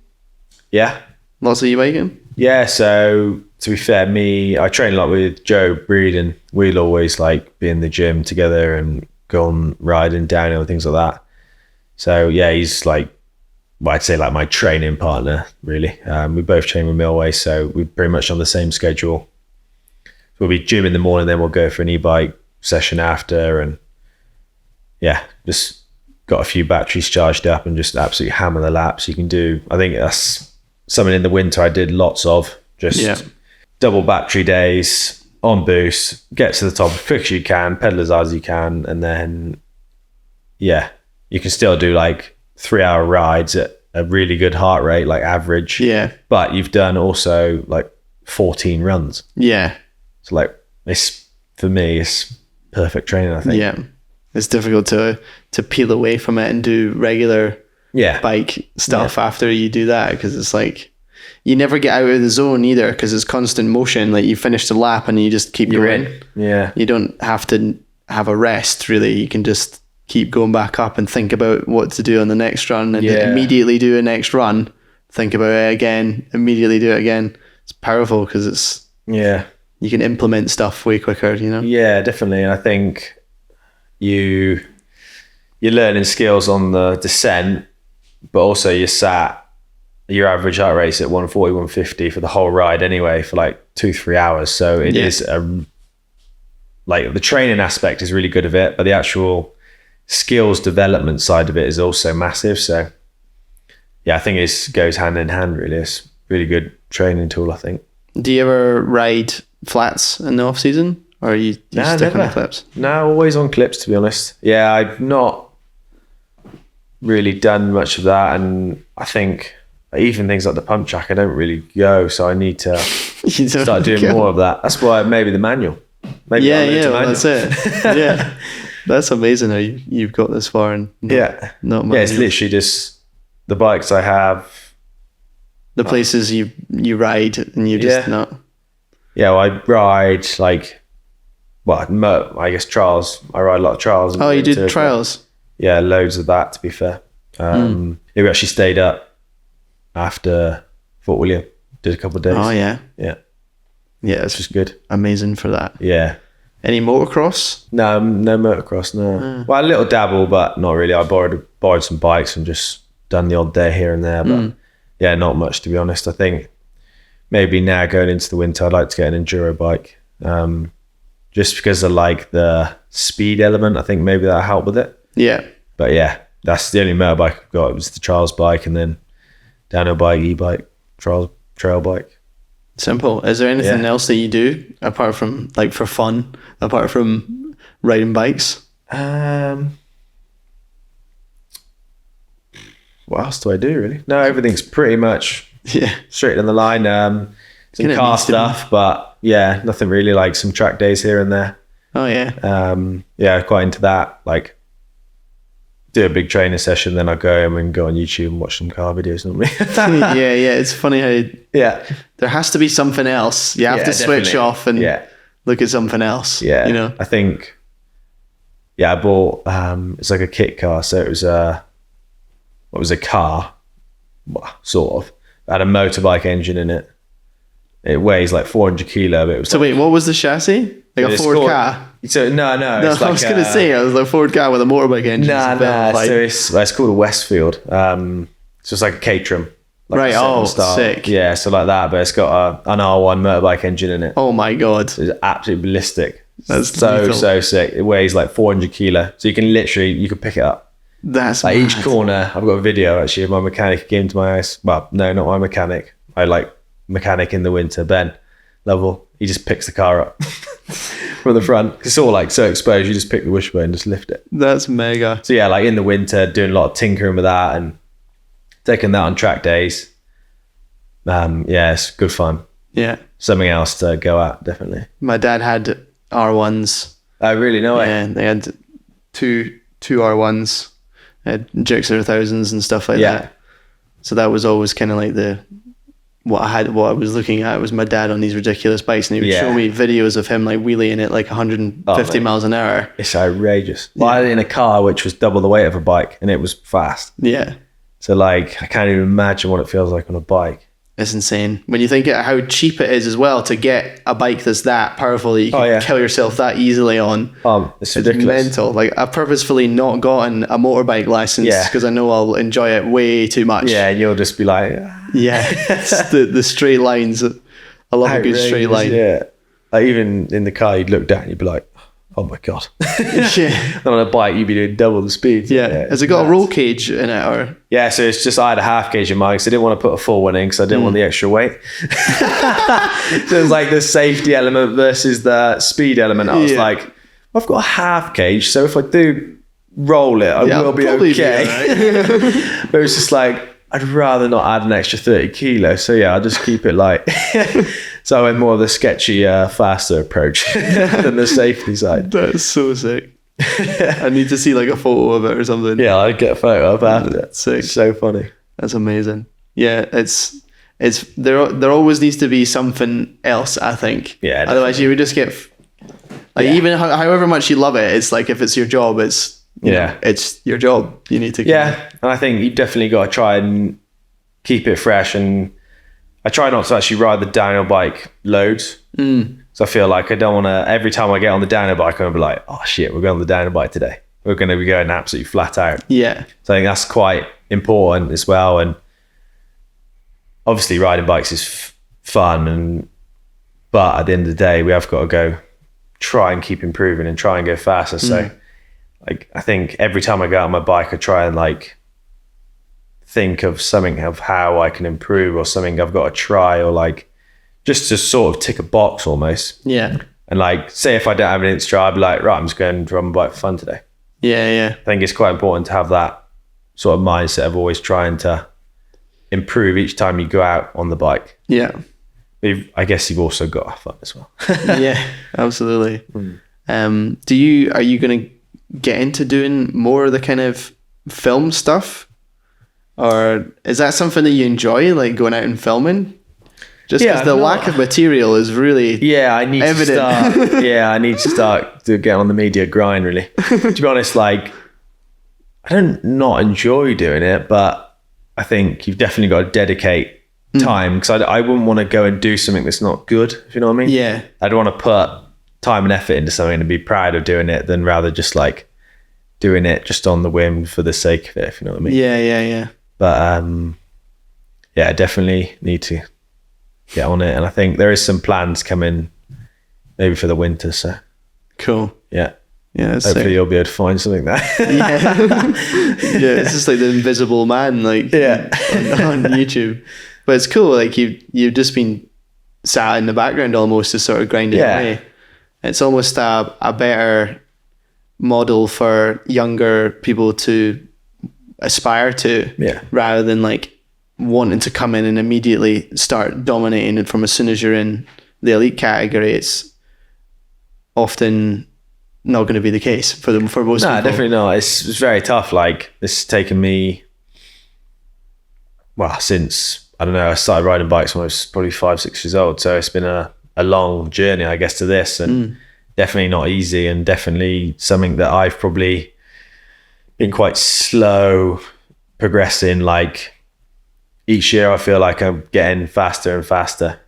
Yeah, lots of e-biking. Yeah, so to be fair, I train a lot with Joe Breed, and we'll always like be in the gym together and go on riding downhill and things like that. So yeah, he's like, well, I'd say like my training partner, really. We both train with Millway, so we're pretty much on the same schedule. We'll be gym in the morning, then we'll go for an e-bike session after, and yeah, just got a few batteries charged up and just absolutely hammer the laps you can do. I think that's something in the winter I did lots of, just double battery days on boost, get to the top as quick as you can, pedal as hard as you can, and then you can still do like 3-hour rides at a really good heart rate, like average. Yeah. But you've done also like 14 runs. Yeah. So like for me, it's perfect training, I think. Yeah. It's difficult to peel away from it and do regular bike stuff after you do that, because it's like you never get out of the zone either because it's constant motion. Like you finish the lap and you just keep going. Yeah. You don't have to have a rest really. You can just keep going back up and think about what to do on the next run, and then immediately do a next run, think about it again, immediately do it again. It's powerful because it's you can implement stuff way quicker, you know? Yeah, definitely. And I think you're learning skills on the descent, but also your average heart rate's at 140, 150 for the whole ride anyway, for like 2-3 hours. So it is like the training aspect is really good of it, but the actual skills development side of it is also massive. So yeah, I think it goes hand in hand really. It's a really good training tool, I think. Do you ever ride flats in the off season, or are you stick on the clips? No, always on clips, to be honest. Yeah, I've not really done much of that, and I think even things like the pump track I don't really go, so I need to start doing more of that. That's why maybe the manual. That's it. Yeah. That's amazing how you've got this far and not much. Yeah, it's literally just the bikes I have, the places you ride, and you just not. Yeah, well, I ride like, I guess trials. I ride a lot of trials. Oh, you did trials? Yeah, loads of that, to be fair. We actually stayed up after Fort William, did a couple of days. Oh yeah. Yeah, it's just good. Amazing for that. Yeah. Any motocross? No motocross, no. Well, a little dabble, but not really. I borrowed some bikes and just done the odd day here and there, but yeah, not much, to be honest. I think maybe now going into the winter, I'd like to get an enduro bike, just because I like the speed element. I think maybe that'll help with it. Yeah. But yeah, that's the only motorbike I've got. It was the trials bike, and then downhill bike, e-bike, trail bike. Simple. Is there anything else that you do apart from like for fun, apart from riding bikes? What else do I do really? No, everything's pretty much straight down the line. Some car stuff, but yeah, nothing really, like some track days here and there. Oh yeah. Quite into that. Like do a big training session, then I go home and go on YouTube and watch some car videos normally. yeah. It's funny how there has to be something else. You have to switch off and look at something else. Yeah. You know? I think, I bought, it's like a kit car. So it was a car, well, sort of. It had a motorbike engine in it. It weighs like 400 kilo. But it was So wait, what was the chassis? Like a Ford car? So no. No, It's I like was going to say, I was like Ford car with a motorbike engine. So it's called a Westfield. So it's like a Caterham. Like Right, a 7 star. Sick. Yeah, so like that, but it's got an R1 motorbike engine in it. Oh my God. It's absolutely ballistic. That's so lethal. sick. It weighs like 400 kilo. So you can pick it up. That's Like mad. each corner, I've got a video actually of my mechanic came to my house. Well, no, not my mechanic. I like mechanic in the winter, Ben Level. He just picks the car up from the front. It's all like so exposed. You just pick the wishbone and just lift it. That's mega. So yeah, like in the winter, doing a lot of tinkering with that and taking that on track days. It's good fun. Yeah. Something else to go at, definitely. My dad had R1s. I really know it. Yeah, they had two R1s. They had Gixxer 1000s and stuff like that. So that was always kind of like what I was looking at was my dad on these ridiculous bikes, and he would show me videos of him like wheeling at like 150 miles an hour. It's outrageous. Well, I had it in a car which was double the weight of a bike, and it was fast. Yeah. So like, I can't even imagine what it feels like on a bike. It's insane. When you think of how cheap it is as well to get a bike that's that powerful that you can kill yourself that easily on. It's ridiculous. It's mental. Like, I've purposefully not gotten a motorbike license because I know I'll enjoy it way too much. Yeah, and you'll just be like... Yeah, it's the straight lines. I love a good straight line. Yeah. Like even in the car, you'd look down and you'd be like, oh my God. Yeah. And on a bike, you'd be doing double the speed. Yeah. Has it got a roll cage in it? Or? Yeah, so it's just, I had a half cage in mine because I didn't want to put a full one in because I didn't want the extra weight. So it's like the safety element versus the speed element. I was like, I've got a half cage, so if I do roll it, I will be okay. Right. But it's just like, I'd rather not add an extra 30 kilos. So yeah, I'll just keep it light. So I went more of the sketchy, faster approach than the safety side. That's so sick. I need to see like a photo of it or something. Yeah, I'd get a photo of after that. That's sick. It's so funny. That's amazing. Yeah, it's there always needs to be something else, I think. Yeah. Definitely. Otherwise you would just get even however much you love it, it's like if it's your job, it's it's your job. You need to and I think you definitely got to try and keep it fresh, and I try not to actually ride the downhill bike loads. So I feel like I don't want to, every time I get on the downhill bike, I'm going to be like, oh shit, we're going on the downhill bike today. We're going to be going absolutely flat out. Yeah. So I think that's quite important as well. And obviously riding bikes is fun, but at the end of the day, we have got to go try and keep improving and try and go faster. So like, I think every time I go out on my bike, I try and like think of something of how I can improve or something I've got to try, or like just to sort of tick a box almost. Yeah. And like, say if I don't have an Insta, I'd be like, right, I'm just going to ride my bike for fun today. Yeah. I think it's quite important to have that sort of mindset of always trying to improve each time you go out on the bike. Yeah. I guess you've also got to have fun as well. Yeah, absolutely. Are you going to get into doing more of the kind of film stuff, or is that something that you enjoy, like going out and filming? Just because the lack of material is really I need evident. to start to get on the media grind, really. To be honest, like, I don't not enjoy doing it, but I think you've definitely got to dedicate time, because I wouldn't want to go and do something that's not good, if you know what I mean. Yeah. I'd want to put time and effort into something and be proud of doing it, than rather just like doing it just on the whim for the sake of it, if you know what I mean. Yeah. But I definitely need to get on it, and I think there is some plans coming maybe for the winter, so cool. Yeah, that's hopefully sick. you'll be able to find something there. It's just like the Invisible Man, like on YouTube. But it's cool, like you've just been sat in the background almost to sort of grind it away. It's almost a better model for younger people to aspire to, rather than like wanting to come in and immediately start dominating it from as soon as you're in the elite category. It's often not going to be the case for most people. No, definitely not. It's very tough. Like, this has taken me, since, I don't know, I started riding bikes when I was probably 5-6 years old. So it's been a a long journey, I guess, to this, and definitely not easy, and definitely something that I've probably been quite slow progressing. Like each year I feel like I'm getting faster and faster,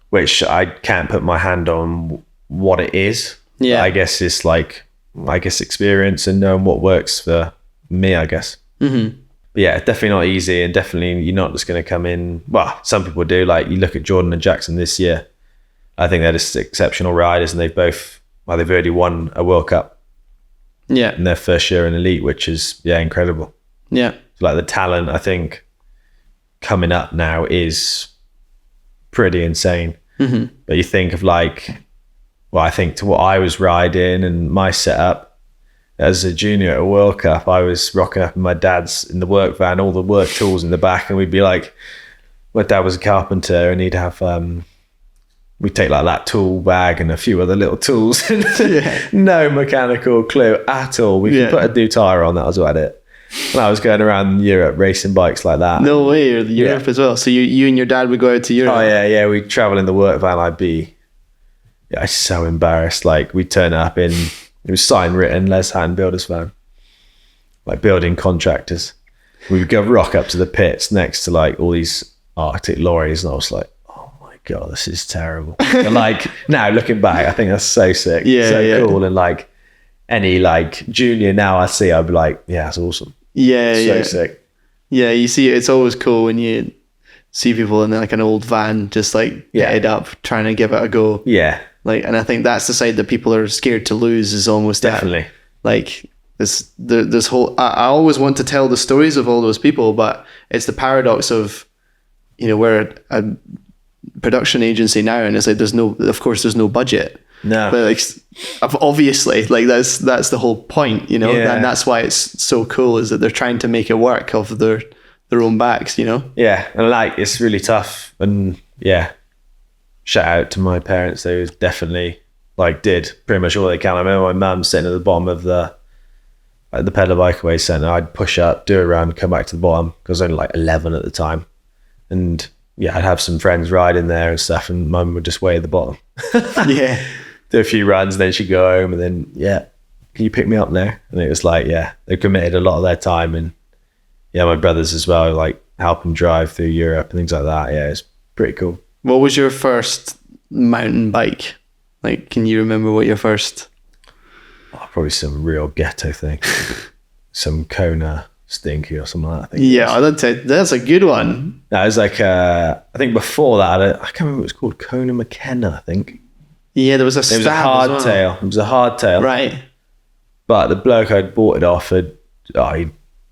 which I can't put my hand on what it is. I guess it's like, experience and knowing what works for me, I guess. But yeah, definitely not easy, and definitely you're not just going to come in. Well, some people do. Like you look at Jordan and Jackson this year. I think they're just exceptional riders, and they've already won a World Cup. Yeah, in their first year in elite, which is incredible. Yeah, like the talent I think coming up now is pretty insane. But you think of like, well, I think to what I was riding and my setup. As a junior at a World Cup, I was rocking up in my dad's in the work van, all the work tools in the back, and we'd be like, my dad was a carpenter, and he'd have we'd take like that tool bag and a few other little tools. No mechanical clue at all. We could put a new tire on, that was about it. And I was going around Europe racing bikes like that. No way, you're Europe as well. So you and your dad would go out to Europe? Oh yeah, we'd travel in the work van. I was so embarrassed. Like we'd turn up in, it was sign written, Les Hatton Builders van, like building contractors. We would go rock up to the pits next to like all these Arctic lorries, and I was like, oh my God, this is terrible. And like now looking back, I think that's so sick. Cool. And like any like junior now I see, I'd be like, yeah, that's awesome. Sick. Yeah, you see, it's always cool when you see people in like an old van just like head up trying to give it a go. Yeah. Like, and I think that's the side that people are scared to lose, is almost definitely that, like this whole. I always want to tell the stories of all those people, but it's the paradox of, we're a production agency now, and it's like there's no budget. No, but like obviously, like that's the whole point, and that's why it's so cool, is that they're trying to make it work off of their own backs, Yeah, and like it's really tough, and shout out to my parents. They definitely did pretty much all they can. I remember my mum sitting at the bottom of the pedal bike away centre. I'd push up, do a run, come back to the bottom, because I was only like 11 at the time, and I'd have some friends riding there and stuff, and mum would just wait at the bottom. Do a few runs, and then she'd go home, and then can you pick me up now? And it was like they committed a lot of their time, and my brothers as well, like help them drive through Europe and things like that. It's pretty cool. What was your first mountain bike? Like, can you remember what your first? Probably some real ghetto thing. Some Kona Stinky or something like that. I'd say that's a good one. No, it was like, I think before that, I can't remember what it was called. Kona McKenna, I think. Yeah, there was a stab. It was a hardtail. It was a hardtail. Right. But the bloke I'd bought it off he'd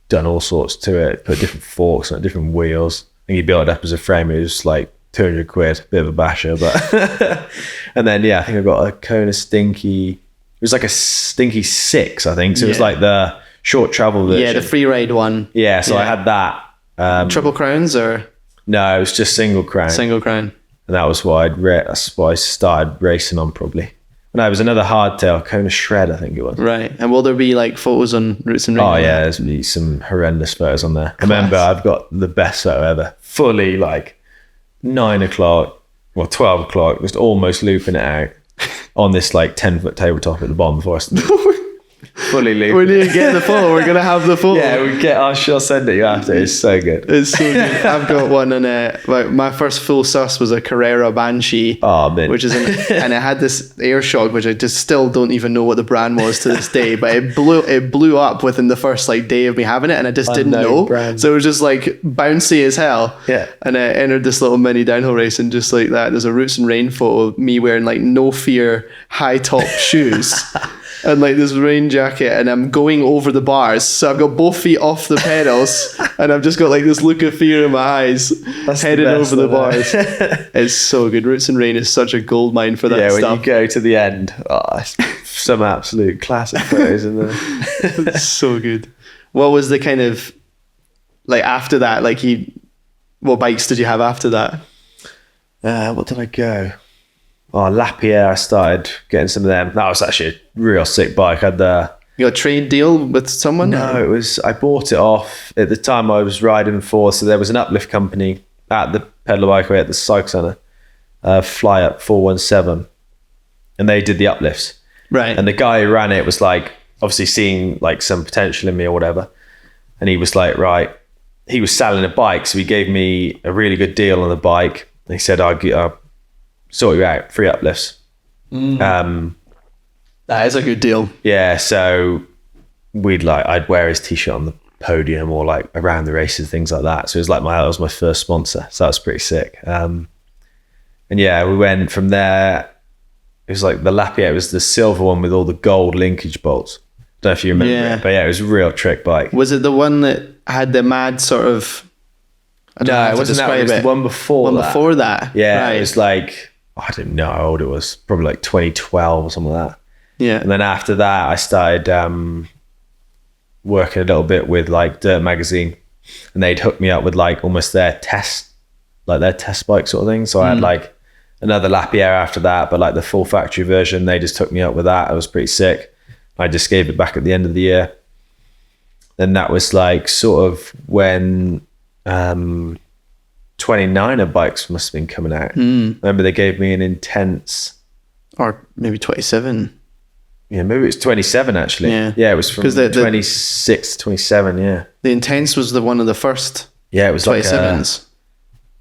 done all sorts to it, put different forks on it, different wheels. I think he built it up as a frame. It was like 200 quid, bit of a basher, but and then I think I got a Kona Stinky. It was like a Stinky 6, I think. So it was like the short travel version. Yeah, the free ride one. Yeah, so I had that. Triple crowns or? No, it was just single crown. Single crown. And that was what that's what I started racing on probably. No, it was another hardtail, Kona Shred, I think it was. Right. And will there be like photos on Roots and Rain? Oh yeah, there's be some horrendous photos on there. Class. Remember, I've got the best photo ever. Fully like 9 o'clock or 12 o'clock, just almost looping it out on this like 10-foot tabletop at the bottom before I fully looping. We need to get the photo. We're gonna have the photo. I shall send it you after. It's so good. It's so good. I've got one, and my first full sus was a Carrera Banshee. Oh man, which is and it had this air shock, which I just still don't even know what the brand was to this day. But it blew up within the first like day of me having it, and I just didn't know. Brand. So it was just like bouncy as hell. Yeah. And I entered this little mini downhill race, and just like that, there's a Roots and Rain photo of me wearing like No Fear high top shoes. And like this rain jacket, and I'm going over the bars, so I've got both feet off the pedals, and I've just got like this look of fear in my eyes. That's heading over the bars. It's so good. Roots and Rain is such a gold mine for that stuff. Yeah, when you go to the end, some absolute classic photos in there. It's so good. What was the kind of like after that? Like what bikes did you have after that? What did I go? Lapierre, I started getting some of them. That was actually a real sick bike. I had You got a trade deal with someone? No, I bought it off. At the time I was riding for, so there was an uplift company at the pedal bike way at the cycle centre. Fly Up 417, and they did the uplifts. Right. And the guy who ran it was like, obviously seeing like some potential in me or whatever. And he was like, right, he was selling a bike. So he gave me a really good deal on the bike. And he said, I'll sort you out, free uplifts. That is a good deal. Yeah. So I'd wear his t-shirt on the podium or like around the races, things like that. So it was like that was my first sponsor. So that was pretty sick. And yeah, we went from there. It was like the Lapierre, it was the silver one with all the gold linkage bolts. Don't know if you remember it, but yeah, it was a real trick bike. Was it the one that had the mad sort of... No, it wasn't that. It was the one before that. Before that? Yeah, right. It was like, I don't know how old it was. Probably like 2012 or something like that. Yeah. And then after that, I started working a little bit with like Dirt Magazine, and they'd hook me up with like almost their test bike sort of thing. So I had like another Lapierre after that, but like the full factory version, they just took me up with that. It was pretty sick. I just gave it back at the end of the year. Then that was like sort of when 29er bikes must have been coming out. Remember they gave me an Intense, or maybe 27. Yeah, maybe it was 27 actually. Yeah, it was from 26 to 27. Yeah, the Intense was one of the first. Yeah, it was 27s.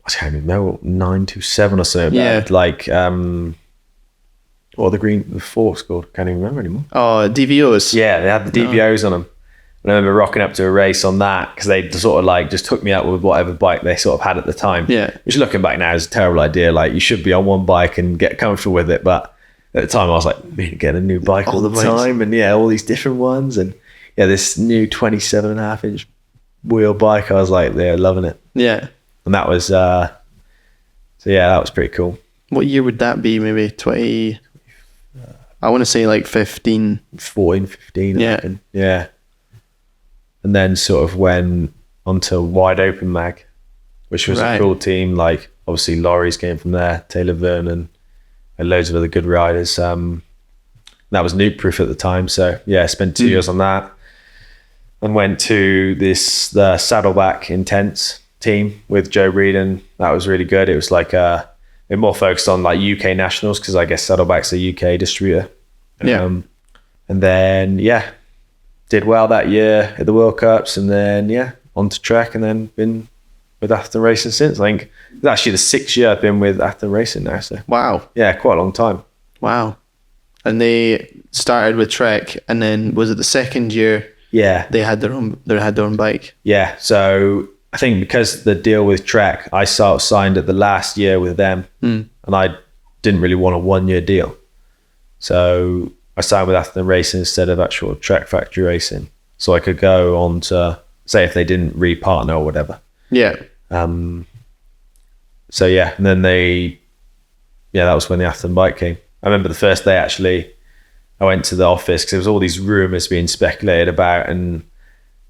I can't even remember, 927 or so. Yeah, like what are the forks called? Can't even remember anymore. Oh, DVOs. Yeah, they had the DVOs on them. And I remember rocking up to a race on that because they sort of like just hooked me up with whatever bike they sort of had at the time. Yeah, which looking back now is a terrible idea. Like you should be on one bike and get comfortable with it, but at the time I was like, getting a new bike all the time, and yeah, all these different ones, and yeah, this new 27.5-inch wheel bike. I was like, yeah, loving it. Yeah, and that was so yeah, that was pretty cool. What year would that be? Maybe 20. I want to say like 15, 14, 15. Yeah, yeah. And then sort of went onto Wide Open Mag, which was a cool team. Like obviously Laurie's came from there, Taylor Vernon, and loads of other good riders. That was nuke proof at the time. So yeah, I spent 2 years on that, and went to the Saddleback Intense team with Joe Breeden. That was really good. It was like they're more focused on like UK nationals because I guess Saddleback's a UK distributor. Yeah. And then did well that year at the World Cups, and then onto Trek, and then been with Hatton Racing since. I think it's actually the 6th year I've been with Hatton Racing now. So wow, yeah, quite a long time. Wow. And they started with Trek, and then was it the second year? Yeah, they had their own bike. Yeah, so I think because the deal with Trek, I signed at the last year with them, and I didn't really want a 1-year deal, so I signed with Hatton Racing instead of actual Trek Factory Racing, so I could go on to, say, if they didn't re-partner or whatever. Yeah. So yeah, and then that was when the Hatton bike came. I remember the first day actually, I went to the office because there was all these rumours being speculated about, and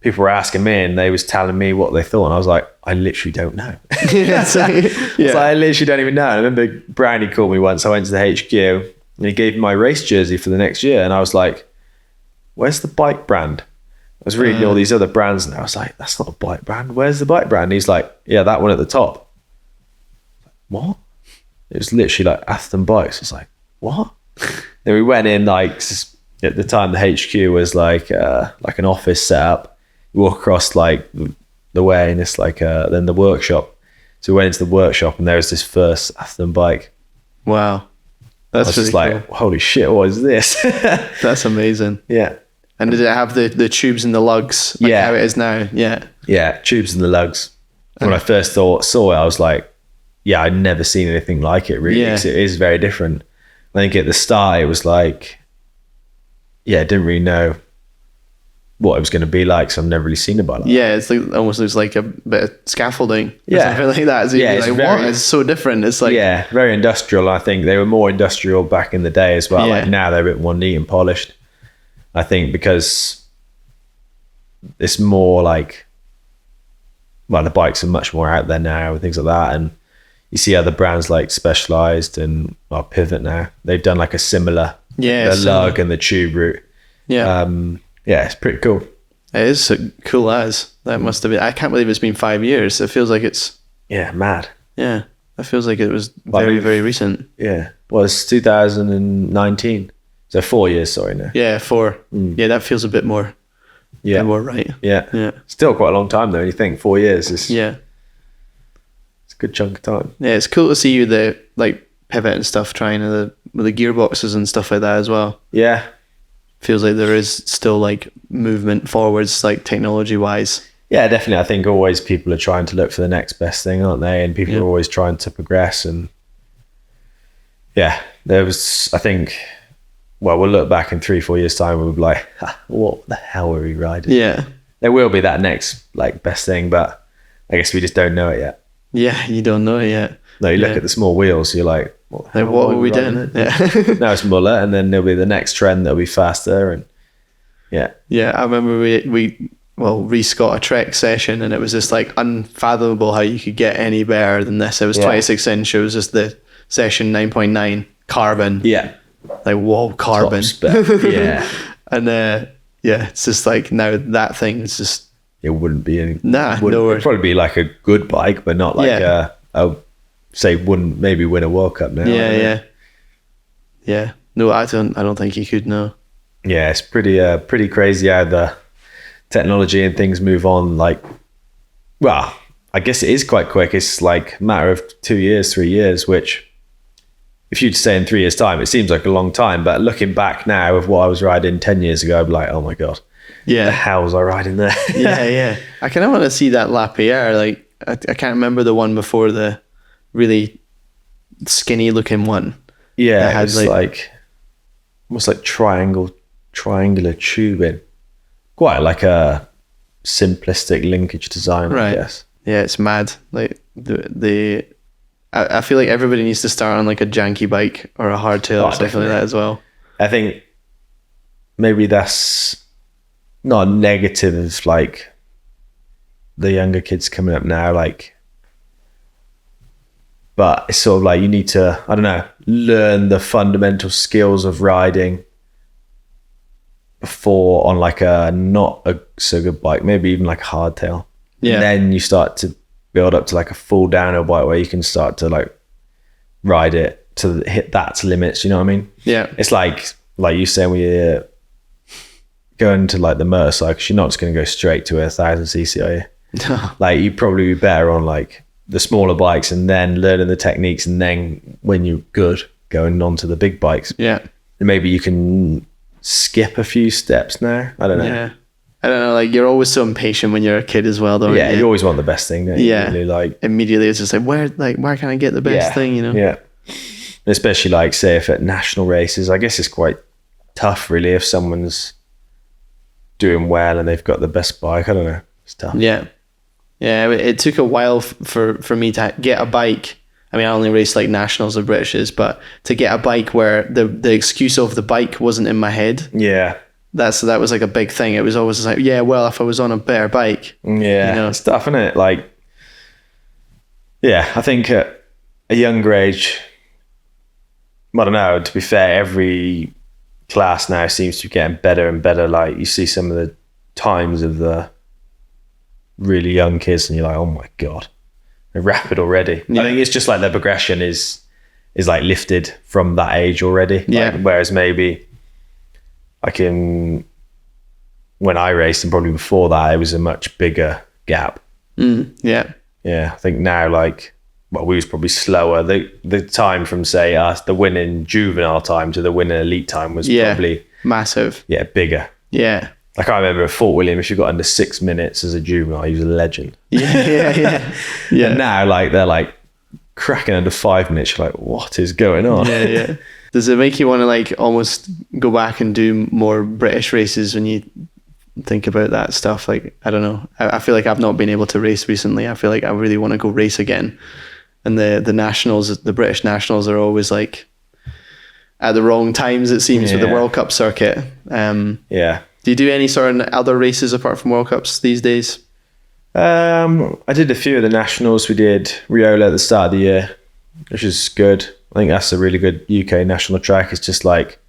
people were asking me, and they was telling me what they thought, and I was like, I literally don't know. I literally don't even know. I remember Brownie called me once. I went to the HQ, and he gave me my race jersey for the next year, and I was like, where's the bike brand? I was reading all these other brands, and I was like, that's not a bike brand. Where's the bike brand? And he's like, yeah, that one at the top. What? It was literally like Atherton Bikes. I was like, what? Then we went in, like, at the time the HQ was like an office setup. You walk across like the way, and it's like then the workshop. So we went into the workshop, and there was this first Atherton bike. Wow. That's just like, cool. Holy shit, what is this? That's amazing. Yeah. And did it have the tubes and the lugs like how it is now? Yeah. Yeah, tubes and the lugs. When I first saw it, I was like, yeah, I'd never seen anything like it, really. Yeah. It is very different. I think at the start, it was like, I didn't really know what it was going to be like, so I've never really seen a bike like that. Yeah, it's like almost looks like a bit of scaffolding or something like that. So it's like, what? It's so different. It's like... Yeah, very industrial. I think they were more industrial back in the day as well. Like now they're a bit more neat and polished. I think because it's more like, well, the bikes are much more out there now and things like that. And you see other brands like Specialized and Pivot now. They've done like a similar, the lug and the tube route. Yeah. It's pretty cool. It is so cool as. That must have been... I can't believe it's been 5 years. It feels like it's... Yeah, mad. Yeah. That feels like it was very, very recent. Yeah. Well, it's 2019. So 4 years, sorry, no. Yeah, 4. Yeah, that feels a bit more. Yeah. More right. Yeah. Yeah. Still quite a long time though. You think 4 years is Yeah. It's a good chunk of time. Yeah, it's cool to see you pivot and stuff, trying with the gearboxes and stuff like that as well. Yeah. Feels like there is still like movement forwards, like technology wise. Yeah, definitely. I think always people are trying to look for the next best thing, aren't they? And people are always trying to progress. And yeah, there was, I think, well, we'll look back in 3-4 years time and we'll be like, what the hell were we riding? Yeah. There will be that next like best thing, but I guess we just don't know it yet. Yeah, you don't know it yet. No, you look at the small wheels, you're like, what were we doing? Yeah. Now it's Muller, and then there'll be the next trend that'll be faster. And yeah. Yeah, I remember Reese got a Trek session and it was just like unfathomable how you could get any better than this. It was 26 inch, it was just the session 9.9 carbon. Yeah. Like, whoa, carbon. Yeah. And it's just like now that thing is just... It wouldn't be any... It'd probably be like a good bike, but not like wouldn't maybe win a World Cup now. Yeah. No, I don't think he could, no. Yeah, it's pretty crazy how the technology and things move on. Like, well, I guess it is quite quick. It's like a matter of 2 years, 3 years, which if you'd say in 3 years' time, it seems like a long time. But looking back now of what I was riding 10 years ago, I'd be like, oh my God. Yeah. The hell was I riding there? Yeah. I kind of want to see that Lapierre. Like, I can't remember the one before, the really skinny looking one. Yeah, it had like almost like triangular tubing. Quite like a simplistic linkage design, right. I guess. Yeah, it's mad. Like I feel like everybody needs to start on like a janky bike or a hardtail or something like that as well. I think maybe that's not a negative of like the younger kids coming up now, like, but it's sort of like you need to, I don't know, learn the fundamental skills of riding before on like a not a so good bike, maybe even like a hardtail. Yeah. And then you start to build up to like a full downhill bike where you can start to like ride it to hit that limits, you know what I mean? Yeah. It's like you saying when you're going to like the motorcycles, you're not just going to go straight to 1,000cc, are you? Like you'd probably be better on like the smaller bikes and then learning the techniques, and then when you're good, going on to the big bikes. Yeah. And maybe you can skip a few steps now. I don't know. Yeah. I don't know, like you're always so impatient when you're a kid as well, though. Yeah, you always want the best thing, don't you? Yeah. Really, like immediately it's just like where can I get the best thing, you know? Yeah. Especially like say if at national races, I guess it's quite tough really if someone's doing well and they've got the best bike. I don't know. It's tough. Yeah. Yeah, it took a while for me to get a bike. I mean, I only raced like nationals or Britishes, but to get a bike where the excuse of the bike wasn't in my head. Yeah. That was like a big thing. It was always like, yeah, well, if I was on a better bike. Yeah, you know? It's tough, isn't it? Like, yeah, I think at a younger age, I don't know, to be fair, every class now seems to be getting better and better. Like, you see some of the times of the really young kids and you're like, oh my God, they're rapid already. Yeah. I think it's just like the progression is like lifted from that age already. Yeah. Like, whereas maybe when I raced and probably before that, it was a much bigger gap. Yeah. Yeah. I think now, like, well, we was probably slower. The time from say the winning juvenile time to the winning elite time was probably massive. Yeah. Bigger. Yeah. Like I remember at Fort William, if you got under 6 minutes as a juvenile, he was a legend. Yeah. And now like they're like cracking under 5 minutes. You're like, what is going on? Yeah. Does it make you want to like almost go back and do more British races when you think about that stuff? Like, I don't know. I feel like I've not been able to race recently. I feel like I really want to go race again. And the nationals, the British nationals are always like at the wrong times, it seems, with the World Cup circuit. Yeah. Do you do any sort of other races apart from World Cups these days? I did a few of the nationals. We did Riola at the start of the year, which is good. I think that's a really good UK national track. It's just like,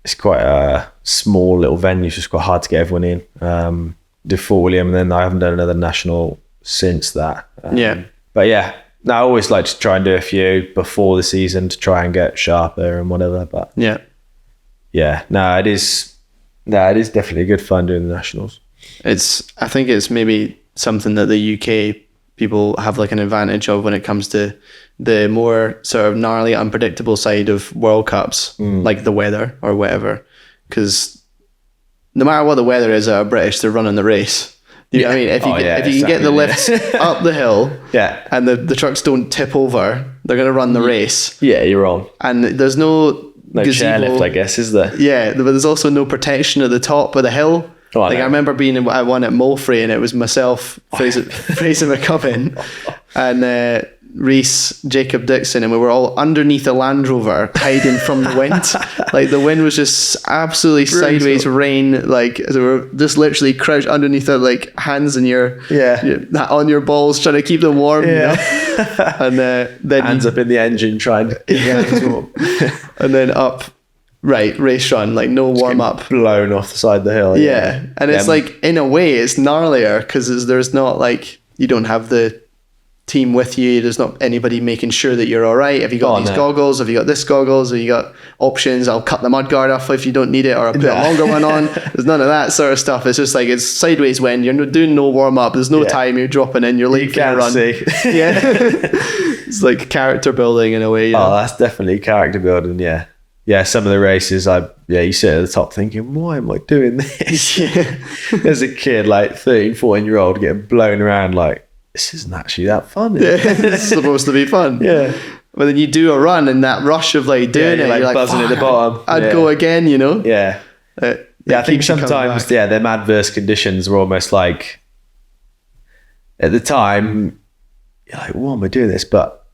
it's quite a small little venue. It's just quite hard to get everyone in. Did Fort William, and then I haven't done another national since that. But yeah, No, I always like to try and do a few before the season to try and get sharper and whatever. But yeah, no, it is definitely good fun doing the nationals. I think it's maybe something that the UK people have like an advantage of when it comes to the more sort of gnarly, unpredictable side of World Cups, like the weather or whatever. Because no matter what the weather is, British, they're running the race. You know what I mean? If you can get the lifts up the hill, and the trucks don't tip over, they're going to run the race. Yeah, you're wrong. And there's no chairlift, I guess, is there? Yeah, but there's also no protection at the top of the hill. Oh, I remember being at one at Moulfrey, and it was myself, Fraser McCubbin, and Reese, Jacob Dixon, and we were all underneath a Land Rover hiding from the wind. Like the wind was just absolutely sideways rain. Like we were just literally crouched underneath it, like hands in on your balls, trying to keep them warm. Yeah. You know? And then hands up in the engine trying to keep your hands warm. And then up. Right, race run, like no warm up, blown off the side of the hill. Yeah, and it's like in a way it's gnarlier because there's not like you don't have the team with you. There's not anybody making sure that you're all right. Have you got these goggles? Have you got this goggles? Have you got options? I'll cut the mudguard off if you don't need it, or I'll put a longer one on. There's none of that sort of stuff. It's just like it's sideways wind. You're doing no warm up. There's no time. You're dropping in. You're late for your run. Yeah, it's like character building in a way. That's definitely character building. Yeah. Yeah, some of the races, you sit at the top thinking, why am I doing this? As a kid, like 13, 14-year-old, getting blown around like, this isn't actually that fun. It's supposed to be fun. Yeah. But then you do a run and that rush of like doing it, like, you're buzzing at the bottom. I'd go again, you know? Yeah. I think sometimes, them adverse conditions were almost like, at the time, you're like, why am I doing this? But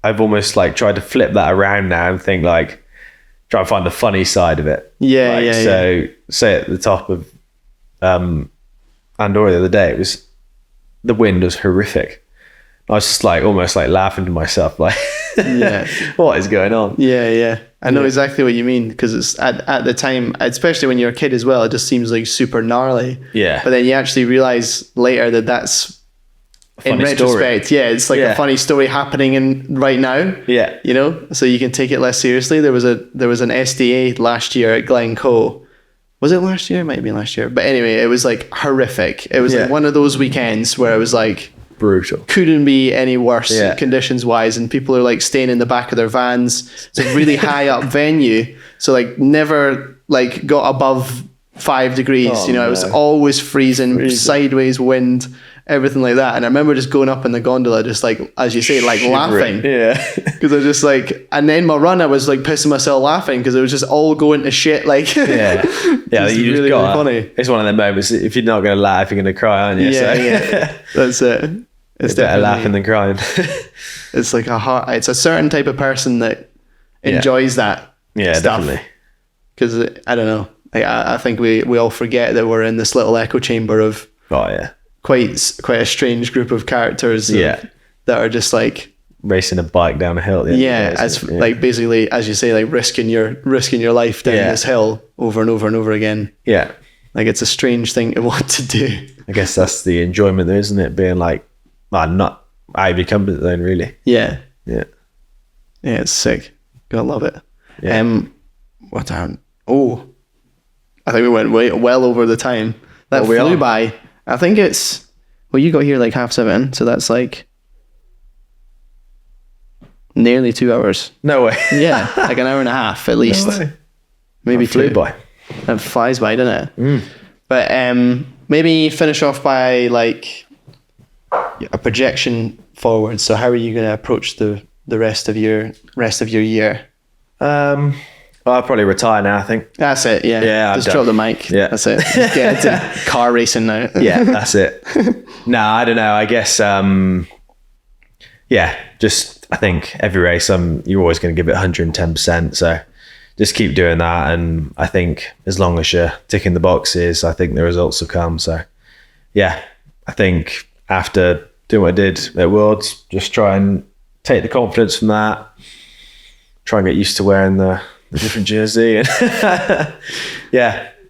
I've almost like tried to flip that around now and think like, try and find the funny side of it. So say at the top of Andorra the other day, the wind was horrific. I was just like almost like laughing to myself, like, what is going on? Yeah. I know exactly what you mean, because it's at the time, especially when you're a kid as well, it just seems like super gnarly. Yeah. But then you actually realize later that that's in retrospect, it's like a funny story happening right now. Yeah, you know, so you can take it less seriously. There was an SDA last year at Glencoe. Was it last year? It might have been last year. But anyway, it was like horrific. It was like one of those weekends where it was like brutal. Couldn't be any worse conditions wise, and people are like staying in the back of their vans. It's a really high up venue, so like never like got above 5 degrees. It was always freezing, sideways wind. Everything like that. And I remember just going up in the gondola, just like, as you say, like laughing. Yeah. Because I was just like, and then my run, I was like pissing myself laughing because it was just all going to shit. Like, yeah, you just really, got really funny. It's one of them moments. If you're not going to laugh, you're going to cry, aren't you? Yeah. That's it. It's better laughing than crying. It's like it's a certain type of person that enjoys that. Yeah, stuff. definitely. Because I don't know. I think we all forget that we're in this little echo chamber of. Oh yeah. Quite a strange group of characters that are just like racing a bike down a hill. Like basically, as you say, like risking your life down this hill over and over and over again. Yeah, like it's a strange thing to want to do. I guess that's the enjoyment there, isn't it? Being like, not out of your comfort zone, really. Yeah, it's sick. Gotta love it. Yeah. What time? Oh, I think we went well over the time. That flew by. I think it's, you got here like 7:30, so that's like nearly 2 hours. No way. Yeah, like an hour and a half at least. No way. Maybe that flew 2. by. It flies by, doesn't it? But maybe finish off by like a projection forward. So how are you going to approach the rest of your year? I'll probably retire now, I think. That's it, yeah. Yeah, just drop the mic. Yeah. That's it. Just get into car racing now. Yeah, that's it. No, I don't know. I guess, just I think every race, you're always going to give it 110%. So just keep doing that. And I think as long as you're ticking the boxes, I think the results will come. So yeah, I think after doing what I did at Worlds, just try and take the confidence from that. Try and get used to wearing the different jersey, and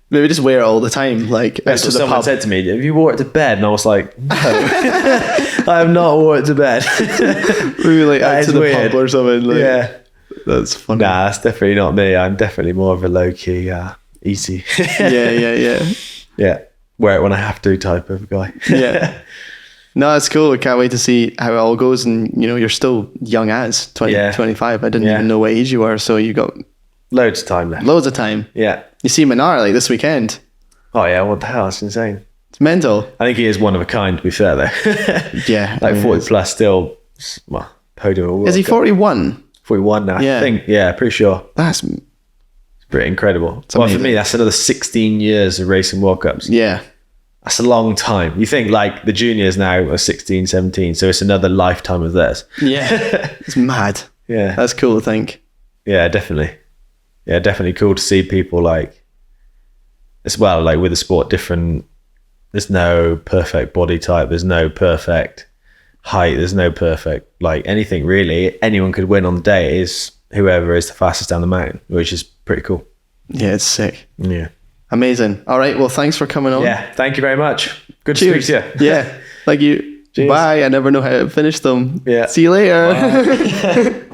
Maybe just wear it all the time, like That's out what to the someone pub. said to me. Have you wore it to bed? And I was like, no, I have not wore it to bed. Maybe like That out is to the weird. pub or something. Like, Yeah. that's funny. Nah, that's definitely not me. I'm definitely more of a low key, easy. Yeah. Yeah. Wear it when I have to type of guy. Yeah. No, it's cool. I can't wait to see how it all goes. And, you know, you're still young as 20, Yeah. 25. I didn't Yeah. even know what age you were. So you got Loads of time left. loads of time. Yeah. You see Minar like this weekend. Oh yeah, what the hell? That's insane. It's mental. I think he is one of a kind, to be fair though. Yeah. Like I mean, 40 plus still, well, podium. of a is he World Cup. 41? 41 now, Yeah. I think. Yeah, pretty sure. That's, It's pretty incredible. Well, for amazing. me, that's another 16 years of racing World Cups. yeah. That's a long time. You think like the juniors now are 16, 17, so it's another lifetime of theirs. Yeah. It's mad. Yeah. That's cool to think. Yeah, definitely. Yeah, definitely cool to see people like, as well, like with the sport, different, there's no perfect body type, there's no perfect height, there's no perfect, like anything really. Anyone could win on the day. It is whoever is the fastest down the mountain, which is pretty cool. Yeah, it's sick. Yeah. Amazing. All right. Well, thanks for coming on. Yeah, thank you very much. Good to Cheers. speak to you. Yeah. Thank you. Cheers. Bye. I never know how to finish them. Yeah. See you later.